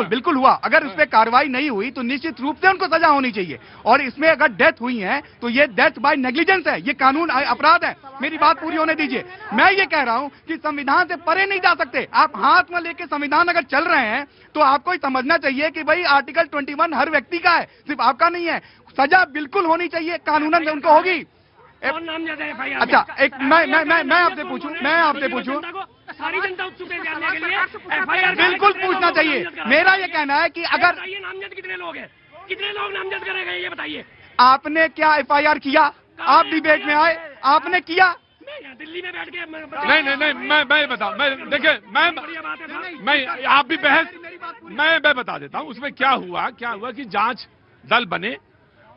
बिल्कुल हुआ। अगर उस पर कार्रवाई नहीं हुई तो निश्चित रूप से उनको सजा होनी चाहिए। और इसमें अगर डेथ हुई है तो ये डेथ बाय नेग्लिजेंस है, ये कानून अपराध है। मेरी बात पूरी होने दीजिए। मैं ये कह रहा हूं कि संविधान से परे नहीं जा सकते आप। हाथ में लेके संविधान अगर चल रहे हैं तो आपको समझना चाहिए कि भाई आर्टिकल 21 हर व्यक्ति का है, सिर्फ आपका नहीं है। सजा बिल्कुल होनी चाहिए, कानूनन उनको होगी। अच्छा, एक मैं आपसे पूछूं सारी जनता उत्सुक है जानने के लिए। एफआईआर बिल्कुल पूछना चाहिए। मेरा ये कहना है कि अगर नामजद कितने लोग हैं, कितने लोग नामजद करे गए ये बताइए। आपने क्या एफआईआर किया? आप डिबेट में आए, आपने किया? दिल्ली में बैठ के नहीं, मैं बताऊं, मैं आप भी बहस, मैं बता देता हूं उसमें क्या हुआ कि जांच दल बने,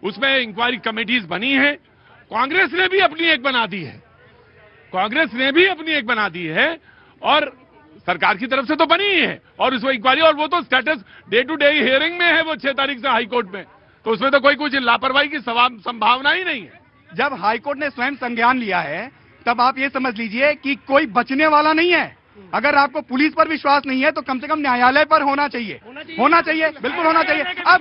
उसमें इंक्वायरी कमेटीज बनी है। कांग्रेस ने भी अपनी एक बना दी है और सरकार की तरफ से तो बनी ही है। और उसमें इंक्वायरी, और वो तो status day to day hearing में है, वो 6 तारीख से हाई कोर्ट में, तो उसमें तो कोई कुछ लापरवाही की संभावना ही नहीं है। जब हाई कोर्ट ने स्वयं संज्ञान लिया है तब आप ये समझ लीजिए कि कोई बचने वाला नहीं है। अगर आपको पुलिस पर विश्वास नहीं है तो कम से कम न्यायालय पर होना चाहिए, बिल्कुल होना चाहिए। अब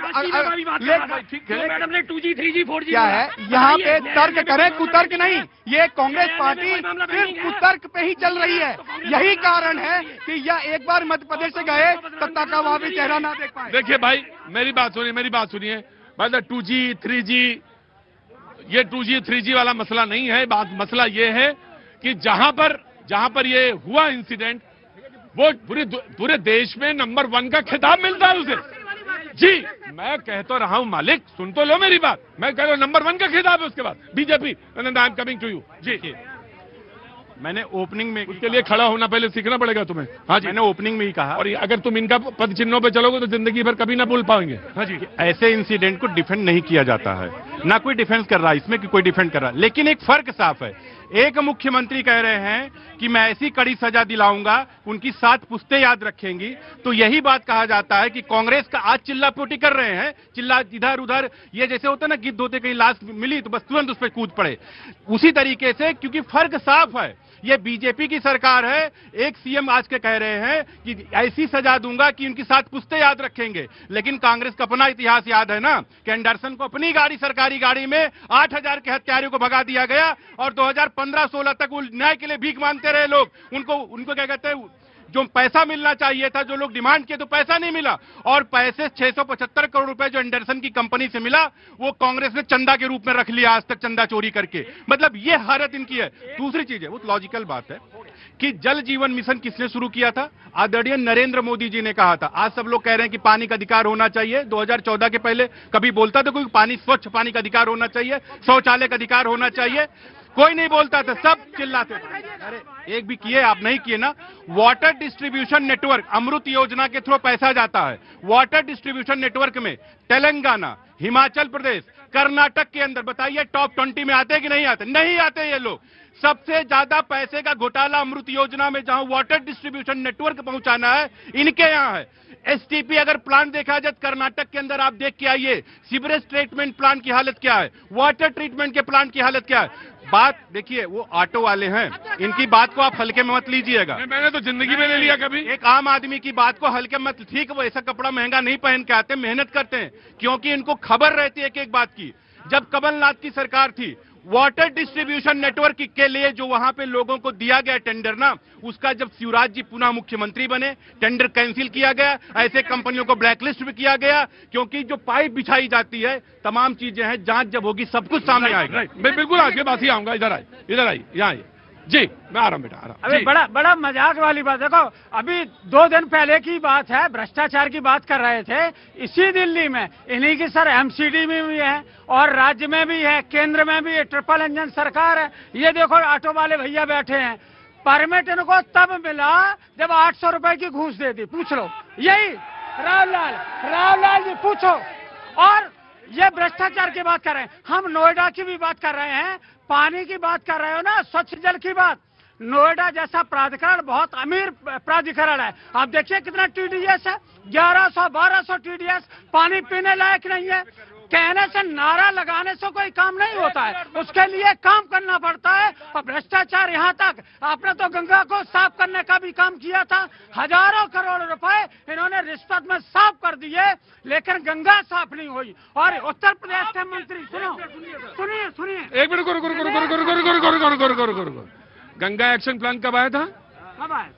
मैडम ने 2G 3G 4G क्या है, यहाँ पे तर्क करें, कुतर्क नहीं। ये कांग्रेस पार्टी सिर्फ कुतर्क पे ही चल रही है। यही कारण है कि यह एक बार मध्य प्रदेश से गए सत्ता का वहां भी चेहरा ना देख पाए। देखिए भाई, मेरी बात सुनिए। भाई 2G 3G, ये 2G 3G वाला मसला नहीं है। मसला ये है कि जहां पर ये हुआ इंसिडेंट, वो पूरे देश में नंबर 1 का खिताब मिलता है उसे। जी मैं कह तो रहा हूं मालिक, सुन तो लो मेरी बात। मैं कह रहा हूं नंबर 1 का खिताब है। उसके बाद BJP, I am coming to you. जी मैंने ओपनिंग में, उसके लिए खड़ा होना पहले सीखना पड़ेगा तुम्हें। हाँ जी, मैंने ओपनिंग में ही कहा। और अगर तुम इनका पद चिन्हों पे चलोगे तो जिंदगी भर कभी ना भूल पाएंगे। हाँ जी, ऐसे इंसिडेंट को डिफेंड नहीं किया जाता है, ना कोई डिफेंस कर रहा है इसमें कि कोई डिफेंड कर रहा है। लेकिन एक फर्क साफ है। एक मुख्यमंत्री कह रहे हैं कि मैं ऐसी कड़ी सजा दिलाऊंगा, उनकी 7 पुश्तें याद रखेंगी। तो यही बात कहा जाता है कि कांग्रेस का आज चिल्लापोटी कर रहे हैं, चिल्ला इधर उधर, ये जैसे होता है ना गिद्ध होते, कहीं लाश मिली तो बस तुरंत उस पर कूद पड़े, उसी तरीके से। क्योंकि फर्क साफ है, ये बीजेपी की सरकार है। एक सीएम आज के कह रहे हैं कि ऐसी सजा दूंगा कि उनकी 7 पुश्तें याद रखेंगे। लेकिन कांग्रेस का अपना इतिहास याद है ना कि एंडरसन को अपनी गाड़ी, सरकारी गाड़ी में 8000 के हत्यारियों को भगा दिया गया और 2015-16 तक वो न्याय के लिए भीख मांगते रहे लोग। उनको क्या कहते हैं, जो पैसा मिलना चाहिए था, जो लोग डिमांड किए तो पैसा नहीं मिला। और पैसे 675 करोड़ रुपए जो एंडरसन की कंपनी से मिला, वो कांग्रेस ने चंदा के रूप में रख लिया, आज तक चंदा चोरी करके। मतलब ये हालत इनकी है। दूसरी चीज है, वो लॉजिकल बात है कि जल जीवन मिशन किसने शुरू किया था? आदरणीय नरेंद्र मोदी जी ने कहा था। आज सब लोग कह रहे हैं कि पानी का अधिकार होना चाहिए। 2014 के पहले कभी बोलता था कोई पानी, स्वच्छ पानी का अधिकार होना चाहिए, शौचालय का अधिकार होना चाहिए? कोई नहीं बोलता था, सब चिल्लाते थे। अरे एक भी किए आप? नहीं किए ना। वाटर डिस्ट्रीब्यूशन नेटवर्क, अमृत योजना के थ्रू पैसा जाता है। वाटर डिस्ट्रीब्यूशन नेटवर्क में तेलंगाना, हिमाचल प्रदेश, कर्नाटक के अंदर बताइए टॉप 20 में आते कि नहीं आते? नहीं आते ये लोग। सबसे ज्यादा पैसे का घोटाला अमृत योजना में, जहां वाटर डिस्ट्रीब्यूशन नेटवर्क पहुंचाना है, इनके यहां है। एसटीपी अगर प्लांट देखा जाए कर्नाटक के अंदर, आप देख के आइए सीवरेज ट्रीटमेंट प्लांट की हालत क्या है, वाटर ट्रीटमेंट के प्लांट की हालत क्या है। बात देखिए, वो ऑटो वाले हैं, इनकी बात को आप हल्के में मत लीजिएगा। मैंने तो जिंदगी में नहीं लिया कभी। एक आम आदमी की बात को हल्के में मत। ठीक, वो ऐसा कपड़ा महंगा नहीं पहन के आते, मेहनत करते हैं, क्योंकि इनको खबर रहती है एक बात की। जब कमलनाथ की सरकार थी, वाटर डिस्ट्रीब्यूशन नेटवर्क के लिए जो वहां पे लोगों को दिया गया टेंडर ना, उसका जब शिवराज जी पुनः मुख्यमंत्री बने, टेंडर कैंसिल किया गया। ऐसे कंपनियों को ब्लैकलिस्ट भी किया गया, क्योंकि जो पाइप बिछाई जाती है, तमाम चीजें हैं, जांच जब होगी सब कुछ सामने आएगा। मैं बिल्कुल आपके पास ही आऊंगा। इधर आई, यहाँ आइए। जी मैं आ रहा हूं बेटा, आ रहा हूं। अभी बड़ा मजाक वाली बात। देखो, अभी 2 दिन पहले की बात है, भ्रष्टाचार की बात कर रहे थे इसी दिल्ली में। इन्हीं की सर एमसीडी में भी है और राज्य में भी है, केंद्र में भी है, ट्रिपल इंजन सरकार है। ये देखो ऑटो वाले भैया बैठे हैं, परमिट इनको तब मिला जब 800 रुपए की घूस दे दी। पूछ लो, यही रावलाल जी पूछो। और ये भ्रष्टाचार की बात कर रहे हैं, हम नोएडा की भी बात कर रहे हैं, पानी की बात कर रहे हो ना, स्वच्छ जल की बात। नोएडा जैसा प्राधिकरण बहुत अमीर प्राधिकरण है, आप देखिए कितना टीडीएस है, 1100-1200 टीडीएस, पानी पीने लायक नहीं है। कहने से, नारा लगाने से कोई काम नहीं होता है, उसके लिए काम करना पड़ता है। और भ्रष्टाचार यहाँ तक, आपने तो गंगा को साफ करने का भी काम किया था, हजारों करोड़ रुपए इन्होंने रिश्वत में साफ कर दिए, लेकिन गंगा साफ नहीं हुई। और उत्तर प्रदेश के मंत्री, सुनिए एक मिनट, रुको। गंगा एक्शन प्लान कब आया था? कब आया?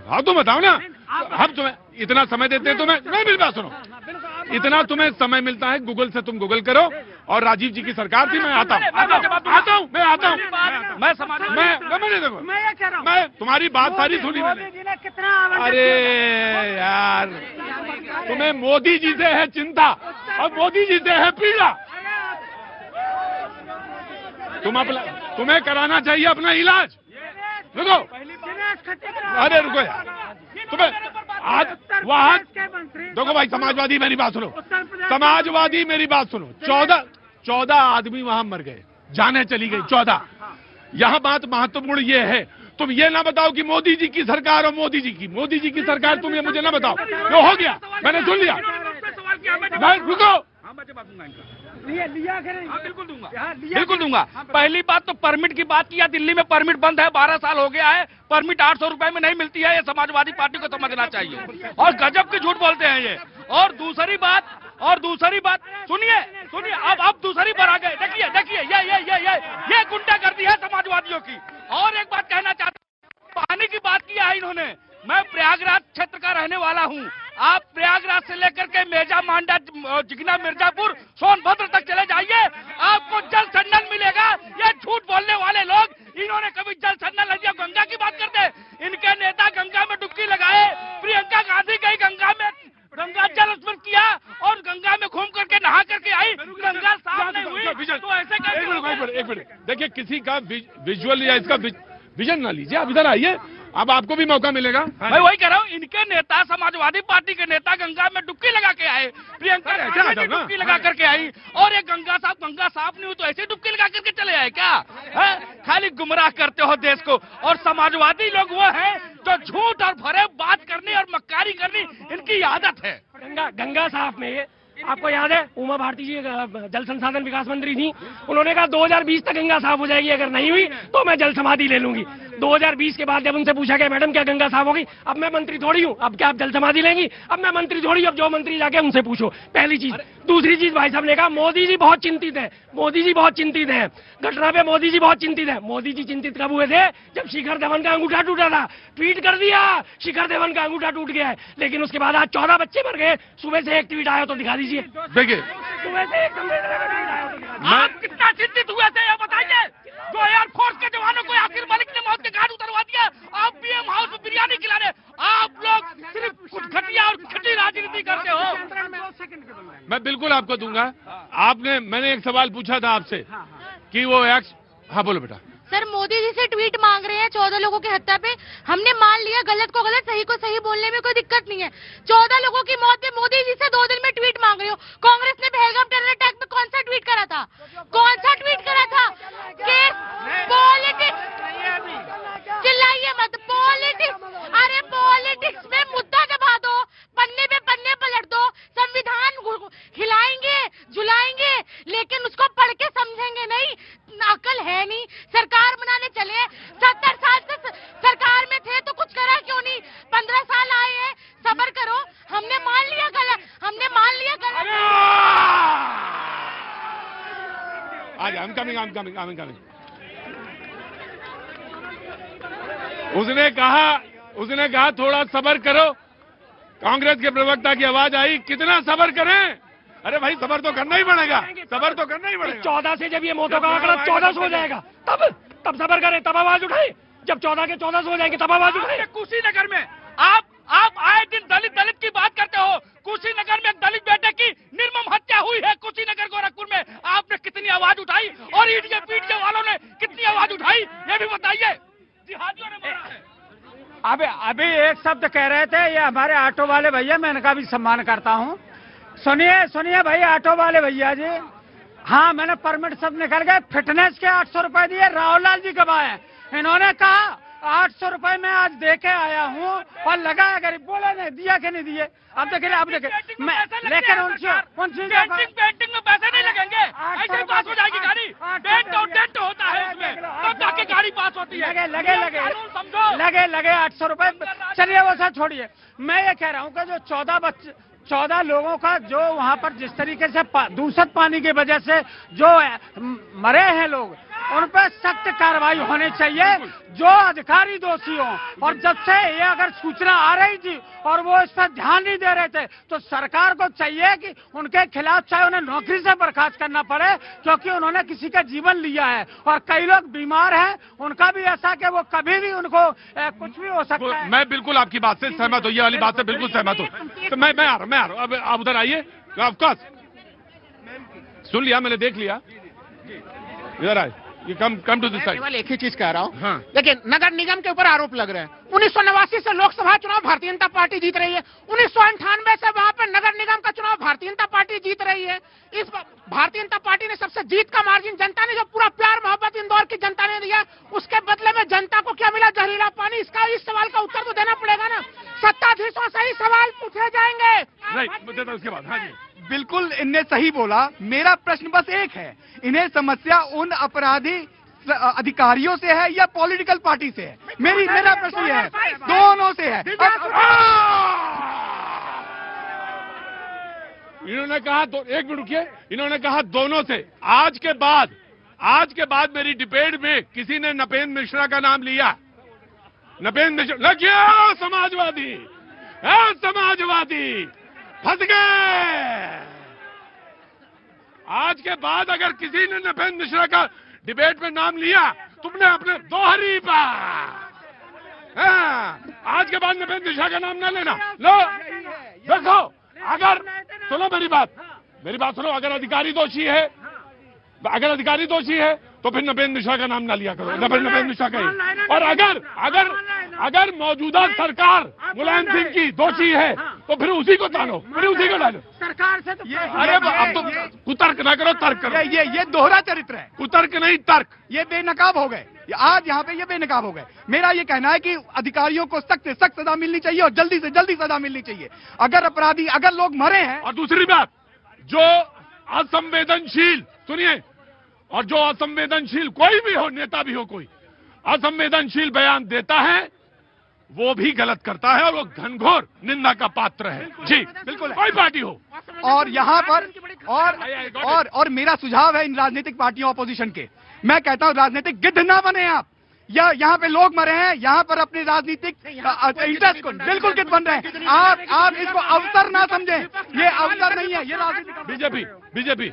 हाँ तो बताओ ना। हम तुम्हें इतना समय देते हैं, तुम्हें नहीं मिल पास, सुनो, इतना तुम्हें समय मिलता है, गूगल से तुम गूगल करो। और राजीव जी की सरकार थी, मैं आता हूँ। मैं ये कह रहा हूँ, मैं तुम्हारी बात सारी सुनी मैंने। कितना, अरे यार, तुम्हें मोदी जी से है चिंता और मोदी जी से है पीड़ा। तुम्हें कराना चाहिए अपना इलाज। रुको, अरे रुको यार, तुम्हें आज वहां देखो भाई, समाजवादी मेरी बात सुनो, समाजवादी मेरी बात सुनो। 14 आदमी वहां मर गए, जाने चली गई 14। यहाँ बात महत्वपूर्ण ये है, तुम ये ना बताओ कि मोदी जी की सरकार और मोदी जी की सरकार, तुम ये मुझे ना बताओ। वो हो गया, मैंने सुन लिया। रुको, बिल्कुल दूंगा। पहली बात तो परमिट की बात किया, दिल्ली में परमिट बंद है, 12 साल हो गया है, परमिट 800 रुपए में नहीं मिलती है, ये समाजवादी पार्टी को समझना चाहिए। और गजब की झूठ बोलते हैं ये। और दूसरी बात सुनिए, अब दूसरी पर आ गए। देखिए ये गुंडागर्दी है समाजवादियों की। और एक बात कहना चाहता हूं, पानी की बात किया है इन्होंने। मैं प्रयागराज क्षेत्र का रहने वाला हूं। आप प्रयागराज से लेकर के मेजा, मांडा, जिगना, मिर्जापुर, सोनभद्र तक चले जाइए, आपको जल संडल मिलेगा। ये झूठ बोलने वाले लोग, इन्होंने कभी जल संडल नहीं दिया। गंगा की बात करते हैं, इनके नेता गंगा में डुबकी लगाए, प्रियंका गांधी गई गंगा में, गंगा जल स्मरण किया और गंगा में घूम करके नहा करके आई, गंगा साफ नहीं हुई। तो ऐसे एक मिनट, देखिए किसी का विजुअल या इसका विजन ना लीजिए, आप इधर आइए, अब आपको भी मौका मिलेगा। मैं वही कह रहा हूँ, इनके नेता, समाजवादी पार्टी के नेता गंगा में डुबकी लगा के आए, प्रियंका गांधी डुबकी लगा करके आई, और ये गंगा साफ नहीं हुई तो ऐसे डुबकी लगा करके चले आए क्या? खाली गुमराह करते हो देश को। और समाजवादी लोग वो हैं जो झूठ और भरे बात करनी और मक्कारी करनी इनकी आदत है। गंगा साफ में आपको याद है, उमा भारती जी जल संसाधन विकास मंत्री थी, उन्होंने कहा 2020 तक गंगा साफ हो जाएगी, अगर नहीं हुई तो मैं जल समाधि ले लूंगी। 2020 के बाद जब उनसे पूछा गया, मैडम क्या गंगा साफ होगी? अब मैं मंत्री थोड़ी हूँ, अब क्या आप जल समाधि लेंगी? अब मैं मंत्री थोड़ी, अब जो मंत्री जाके उनसे पूछो। पहली चीज। दूसरी चीज, भाई साहब ने कहा मोदी जी बहुत चिंतित है, घटना पे मोदी जी बहुत चिंतित है। मोदी जी चिंतित कब हुए थे? जब शिखर धवन का अंगूठा टूटा था, ट्वीट कर दिया शिखर धवन का अंगूठा टूट गया है, लेकिन उसके बाद आज 14 बच्चे मर गए। सुबह से एक ट्वीट आया तो दिखा दीजिए। देखिए, सुबह से एक आप कितना चिंतित हुए थे ये बताइए। जो एयरफोर्स के जवानों को यासिर मलिक ने मौत के घाट उतरवा दिया, आप पीएम हाउस में बिरयानी खिलाने, आप लोग सिर्फ कुछ घटिया और खटी राजनीति करते हो। मैं बिल्कुल आपको दूंगा। मैंने एक सवाल पूछा था आपसे कि वो हाँ बोलो बेटा। सर, मोदी जी से ट्वीट मांग रहे हैं 14 लोगों की हत्या पे। हमने मान लिया गलत को गलत, सही को सही बोलने में कोई दिक्कत नहीं है। 14 लोगों की मौत पे मोदी जी से 2 दिन में ट्वीट मांग रहे हो। कांग्रेस ने पहलगाम टेरर अटैक में कौन सा ट्वीट करा था? पॉलिटिक्स, चिल्लाइए मत, पॉलिटिक्स। अरे पॉलिटिक्स में मुद्दा दबा दो, पन्ने पे पन्ने पलट दो, संविधान हिलाएंगे झुलाएंगे, लेकिन उसको पढ़ के समझेंगे नहीं। अकल है नहीं, सरकार बनाने चले 70 साल से सरकार में थे तो कुछ करा क्यों नहीं? 15 साल आए हैं, सब्र करो। हमने मान लिया गलत। आज I'm coming। उसने कहा थोड़ा सब्र करो। कांग्रेस के प्रवक्ता की आवाज आई, कितना सब्र करें? अरे भाई, सब्र तो करना ही पड़ेगा, 14 से जब ये मौतों का आंकड़ा 1400 हो जाएगा, तब सब्र करें, तब आवाज उठाएं। जब 14 के 1400 हो जाएंगे तब आवाज उठाएं। कुशीनगर में आप आए दिन दलित की बात करते हो। कुशीनगर में एक दलित बेटे की निर्मम हत्या हुई है, कुशीनगर गोरखपुर में। आपने कितनी आवाज उठाई और ईट के पीट के वालों ने कितनी आवाज उठाई, ये भी बताइए। अभी एक शब्द कह रहे थे, ये हमारे ऑटो वाले भैया, मैं इनका भी सम्मान करता हूँ। सुनिए भाई ऑटो वाले भैया जी, हाँ मैंने परमिट सब निकल गए, फिटनेस के 800 रुपए दिए, राहुल लाल जी कब आए? इन्होंने कहा 800 रुपए में आज दे के आया हूँ और लगाया गरीब, बोले नहीं दिया कि नहीं दिए। अब देखिए मैं, लेकिन पेंटिंग में पैसे नहीं लगेंगे, ऐसे पास हो जाएगी गाड़ी। डेंट होता है उसमें, तब जाके गाड़ी पास होती है। लगे 800 रुपए। चलिए वो सब छोड़िए, मैं ये कह रहा हूँ कि जो 14 लोगों का जो वहाँ पर जिस तरीके से दूषित पानी की वजह से जो मरे हैं लोग, उन पर सख्त कार्रवाई होनी चाहिए, जो अधिकारी दोषी हों। और जब से ये अगर सूचना आ रही थी और वो इस पर ध्यान नहीं दे रहे थे, तो सरकार को चाहिए कि उनके खिलाफ चाहे उन्हें नौकरी से बर्खास्त करना पड़े, क्योंकि उन्होंने किसी का जीवन लिया है। और कई लोग बीमार हैं, उनका भी ऐसा कि वो कभी भी उनको कुछ भी हो सकता है। मैं बिल्कुल आपकी बात से सहमत हूँ, ये वाली बात से बिल्कुल सहमत हूँ। तो मैं आ रहा हूँ, अब आप उधर आइए। ऑफकोर्स सुन लिया मैंने, देख लिया, इधर आए, ये कम टू दिस साइड। केवल एक ही चीज कह रहा हूँ, हाँ। देखिए नगर निगम के ऊपर आरोप लग रहे हैं। 1989 से लोकसभा चुनाव भारतीय जनता पार्टी जीत रही है, 1998 से वहां पर नगर निगम का चुनाव भारतीय जनता पार्टी जीत रही है। इस भारतीय जनता पार्टी ने सबसे जीत का मार्जिन, जनता ने जो पूरा प्यार मोहब्बत इंदौर की जनता ने दिया, उसके बदले में जनता को क्या मिला? जहरीला पानी। इसका इस सवाल का उत्तर तो देना पड़ेगा ना, सत्ताधीशों से ही सवाल पूछे जाएंगे। नहीं, उसके बाद हाँ जी, बिल्कुल इनने सही बोला। मेरा प्रश्न बस एक है, इन्हें समस्या उन अपराधी अधिकारियों से है या पॉलिटिकल पार्टी से है? मेरा प्रश्न ये है, दोनों से है। इन्होंने कहा एक मिनट रुकिए, इन्होंने कहा दोनों से। आज के बाद मेरी डिबेट में किसी ने नपेंद्र मिश्रा का नाम लिया, नपेंद्र मिश्रा लगिया समाजवादी, समाजवादी फंस गए। आज के बाद अगर किसी ने नपेंद्र मिश्रा का डिबेट में नाम लिया, तुमने अपने दोहरी आज के बाद नपेंद्र मिश्रा का नाम ना लेना। लो देखो, अगर सुनो मेरी बात सुनो, अगर अधिकारी दोषी है तो फिर नपेंद्र मिश्रा का नाम ना लिया करो, नपेंद्र मिश्रा का ही। और अगर मौजूदा सरकार मुलायम सिंह की दोषी है तो फिर उसी को तानो, फिर उसी को डालो। सरकार से तो अरे अब तो कुतर्क ना करो, तर्क करो। ये दोहरा चरित्र है, कुतर्क नहीं तर्क। ये बेनकाब हो गए, आज यहाँ पे ये बेनकाब हो गए। मेरा ये कहना है कि अधिकारियों को सख्त से सख्त सजा मिलनी चाहिए और जल्दी से जल्दी सजा मिलनी चाहिए। अगर लोग मरे हैं। और दूसरी बात, जो असंवेदनशील, सुनिए, और जो असंवेदनशील कोई भी हो, नेता भी हो, कोई असंवेदनशील बयान देता है, वो भी गलत करता है और वो घनघोर निंदा का पात्र है। जी बिल्कुल, कोई पार्टी हो। और यहाँ पर और मेरा सुझाव है इन राजनीतिक पार्टियों अपोजिशन के, मैं कहता हूँ राजनीतिक गिद्ध ना बने आप। यहाँ पे लोग मरे हैं, यहाँ पर अपने राजनीतिक इंटरेस्ट को बिल्कुल गिद्ध बन रहे हैं। आप इसको अवसर ना समझें, ये अवसर नहीं है, ये राजनीतिक। बीजेपी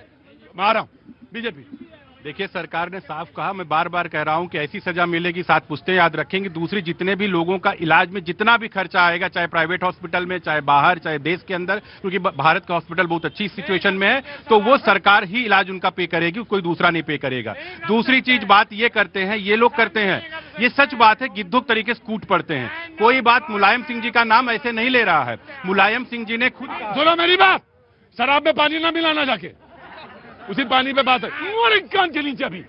मैं आ रहा हूँ, बीजेपी। देखिए सरकार ने साफ कहा, मैं बार बार कह रहा हूं कि ऐसी सजा मिलेगी, 7 पुश्तें याद रखेंगे। दूसरी, जितने भी लोगों का इलाज में जितना भी खर्चा आएगा, चाहे प्राइवेट हॉस्पिटल में, चाहे बाहर, चाहे देश के अंदर, क्योंकि भारत का हॉस्पिटल बहुत अच्छी सिचुएशन में है, तो वो सरकार ही इलाज उनका पे करेगी, कोई दूसरा नहीं पे करेगा। दूसरी चीज, बात ये करते हैं, ये लोग करते हैं, ये सच बात है, गिद्धों तरीके से कूट पड़ते हैं। कोई बात मुलायम सिंह जी का नाम ऐसे नहीं ले रहा है, मुलायम सिंह जी ने खुद। सुनो मेरी बात, शराब में पानी ना मिलाना, जाके उसी पानी पे बात है। कान के नीचे अभी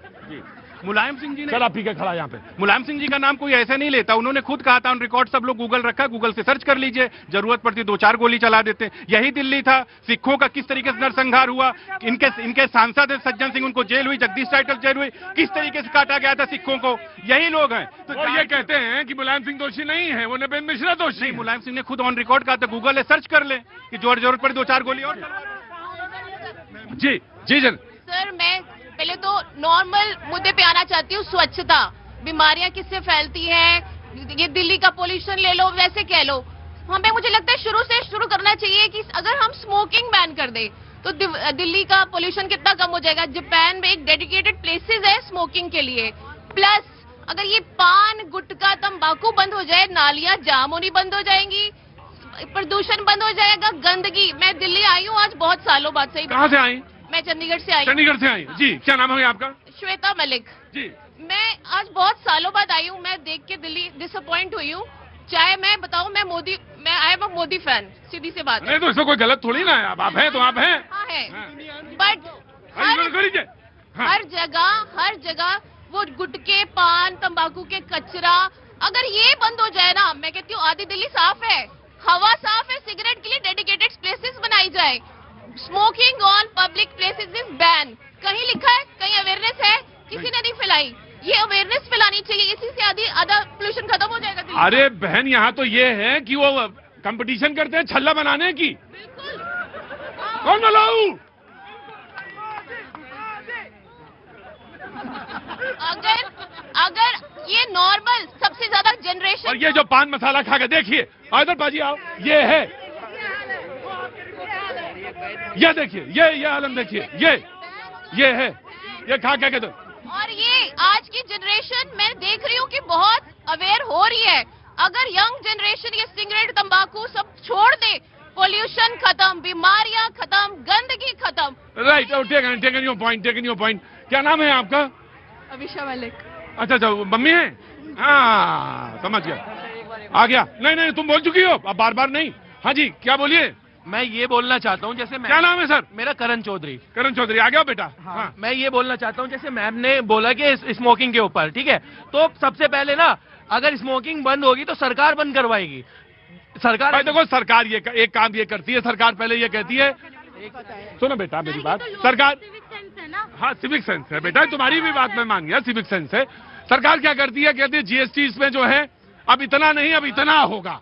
मुलायम सिंह जी ने शराब पी के खड़ा यहाँ पे। मुलायम सिंह जी का नाम कोई ऐसे नहीं लेता, उन्होंने खुद कहा था, उन रिकॉर्ड सब लोग गूगल रखा, गूगल से सर्च कर लीजिए, जरूरत पड़ती 2-4 गोली चला देते। यही दिल्ली था, सिखों का किस तरीके से नरसंहार हुआ, इनके सांसद है सज्जन सिंह, उनको जेल हुई, जगदीश टाइटल जेल हुई, किस तरीके से काटा गया था सिखों को, यही लोग हैं। तो ये कहते हैं कि मुलायम सिंह दोषी नहीं है, वो नपेंद्र मिश्रा दोषी नहीं। मुलायम सिंह ने खुद ऑन रिकॉर्ड कहा था, गूगल है, सर्च कर ले कि जरूरत पड़ी 2-4 गोली और। जी जन सर, मैं पहले तो नॉर्मल मुद्दे पे आना चाहती हूँ। स्वच्छता, बीमारियां किससे फैलती हैं, ये दिल्ली का पोल्यूशन ले लो, वैसे कह लो, हमें मुझे लगता है शुरू करना चाहिए कि अगर हम स्मोकिंग बैन कर दे तो दिल्ली का पोल्यूशन कितना कम हो जाएगा। जापान में एक डेडिकेटेड प्लेसेस है स्मोकिंग के लिए। प्लस अगर ये पान, गुटखा, तंबाकू बंद हो जाए, नालियां जाम होनी बंद हो जाएंगी, प्रदूषण बंद हो जाएगा, गंदगी। मैं दिल्ली आई हूँ आज बहुत सालों बाद। सही कहाँ से आई? मैं चंडीगढ़ से आई। चंडीगढ़ से आई जी, क्या नाम है आपका? श्वेता मलिक जी। मैं आज बहुत सालों बाद आई हूँ। मैं देख के दिल्ली डिसअपॉइंट हुई हूँ। चाहे मैं बताऊँ, मैं I am a Modi fan, सीधी सी बात है। नहीं तो इसमें कोई गलत थोड़ी ना है, आप हैं तो आप हैं। हाँ है, बट हर जगह वो गुटके, पान, तंबाकू के कचरा, अगर ये बंद हो जाए ना, मैं कहती हूँ आधी दिल्ली साफ है, हवा साफ है, सिगरेट के लिए डेडिकेटेड प्लेसेस बनाई जाए, smoking on public places is ban. कहीं लिखा है, कहीं अवेयरनेस है, किसी ने नहीं फैलाई। ये अवेयरनेस फैलानी चाहिए, इसी से आधा पोल्यूशन खत्म हो जाएगा दिल्ली। अरे बहन, यहाँ तो ये है कि वो कंपटीशन करते हैं छल्ला बनाने की। कौन बनाऊ? अगर ये नॉर्मल सबसे ज्यादा जनरेशन, और ये जो पान मसाला खा के देखिए, इधर बाजी आओ, ये है, ये देखिए, ये आलम देखिए, ये है, ये खा के तो। और ये आज की जनरेशन मैं देख रही हूँ कि बहुत अवेयर हो रही है। अगर यंग जनरेशन ये सिगरेट, तंबाकू सब छोड़ दे, पोल्यूशन खत्म, बीमारियां खत्म, गंदगी खत्म। Right, taken your point. क्या नाम है आपका? अभिषा मलिक। अच्छा, मम्मी है? हाँ, समझ गया, आ गया। नहीं, तुम बोल चुकी हो, अब बार बार नहीं। हाँ जी, क्या बोलिए? मैं ये बोलना चाहता हूँ, जैसे क्या नाम है सर? मेरा करण चौधरी। करण चौधरी, आ गया बेटा। हाँ, मैं ये बोलना चाहता हूँ, जैसे मैम ने बोला कि स्मोकिंग के ऊपर, ठीक है, तो सबसे पहले ना, अगर स्मोकिंग बंद होगी तो सरकार बंद करवाएगी। सरकार भाई देखो, सरकार ये एक काम ये करती है, सरकार पहले ये कहती है, सुनो बेटा मेरी बात, सरकार, हाँ सिविक सेंस है बेटा, तुम्हारी भी बात मैं मान गया, सिविक सेंस है। सरकार क्या करती है, कहती है जीएसटी इसमें जो है अब इतना नहीं, अब इतना होगा,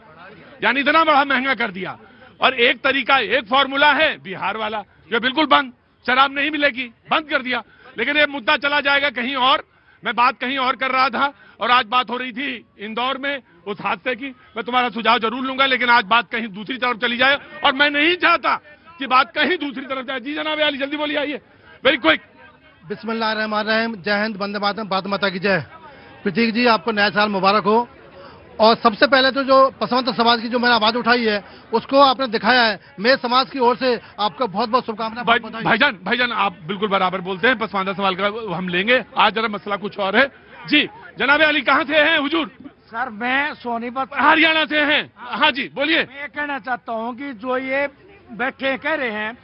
यानी इतना बड़ा महंगा कर दिया। और एक तरीका, एक फॉर्मूला है बिहार वाला, जो बिल्कुल बंद, शराब नहीं मिलेगी, बंद कर दिया। लेकिन ये मुद्दा चला जाएगा कहीं और, मैं बात कहीं और कर रहा था, और आज बात हो रही थी इंदौर में उस हादसे की। मैं तुम्हारा सुझाव जरूर लूंगा, लेकिन आज बात कहीं दूसरी तरफ चली जाए, और मैं नहीं चाहता कि बात कहीं दूसरी तरफ जाए। जी जनाब अली, जल्दी बोलिए, आइए, वेरी क्विक। बिस्मिल्लाहिर्रहमानिर्रहीम, जय हिंद, वंदे मातरम, भारत माता की जय। प्रतीक जी, आपको नया साल मुबारक हो। और सबसे पहले तो जो पसवंत समाज की जो मैंने आवाज उठाई है, उसको आपने दिखाया है। मेरे समाज की ओर से आपको बहुत बहुत शुभकामनाएं। भाईजान आप बिल्कुल बराबर बोलते हैं, पसमानदा सवाल का हम लेंगे। आज जरा मसला कुछ और है। जी जनाब अली, कहाँ से हैं हुजूर? सर मैं सोनीपत, हरियाणा से हैं। हाँ जी बोलिए। मैं ये कहना चाहता हूँ कि जो ये बैठे कह रहे हैं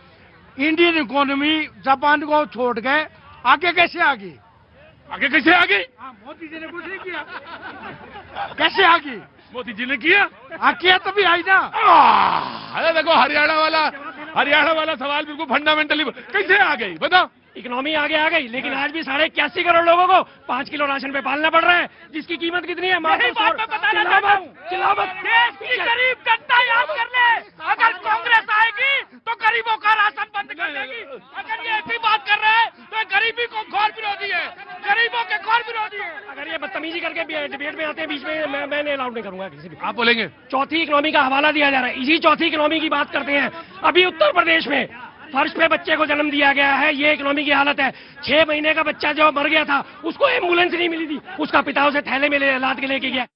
इंडियन इकोनॉमी जापान को छोड़ गए, आगे कैसे आ गई? आगे कैसे आ गई? मोदी जी ने कुछ नहीं किया, कैसे आ गई? मोदी जी ने किया, किया तभी आई ना। अरे देखो, हरियाणा वाला सवाल बिल्कुल फंडामेंटली, कैसे आ गई बताओ? इकोनॉमी आगे आ गई, लेकिन आज भी 81.5 करोड़ लोगों को 5 किलो राशन पे पालना पड़ रहा है, जिसकी कीमत कितनी है? देश की गरीब जनता याद कर ले, अगर कांग्रेस आएगी तो गरीबों का राशन बंद कर देगी। अगर ये ऐसी बात कर रहे हैं तो गरीबी को घोर विरोधी है, गरीबों के घोर विरोधी है। अगर ये बदतमीजी करके डिबेट में आते हैं बीच में, मैं अलाउड नहीं करूंगा किसी भी। आप बोलेंगे? चौथी इकोनॉमी का हवाला दिया जा रहा है, इसी चौथी इकोनॉमी की बात करते हैं। अभी उत्तर प्रदेश में फर्श पे बच्चे को जन्म दिया गया है, ये इकोनॉमी की हालत है। 6 महीने का बच्चा जो मर गया था, उसको एम्बुलेंस नहीं मिली थी, उसका पिता उसे थैले में लाद के लेके गया।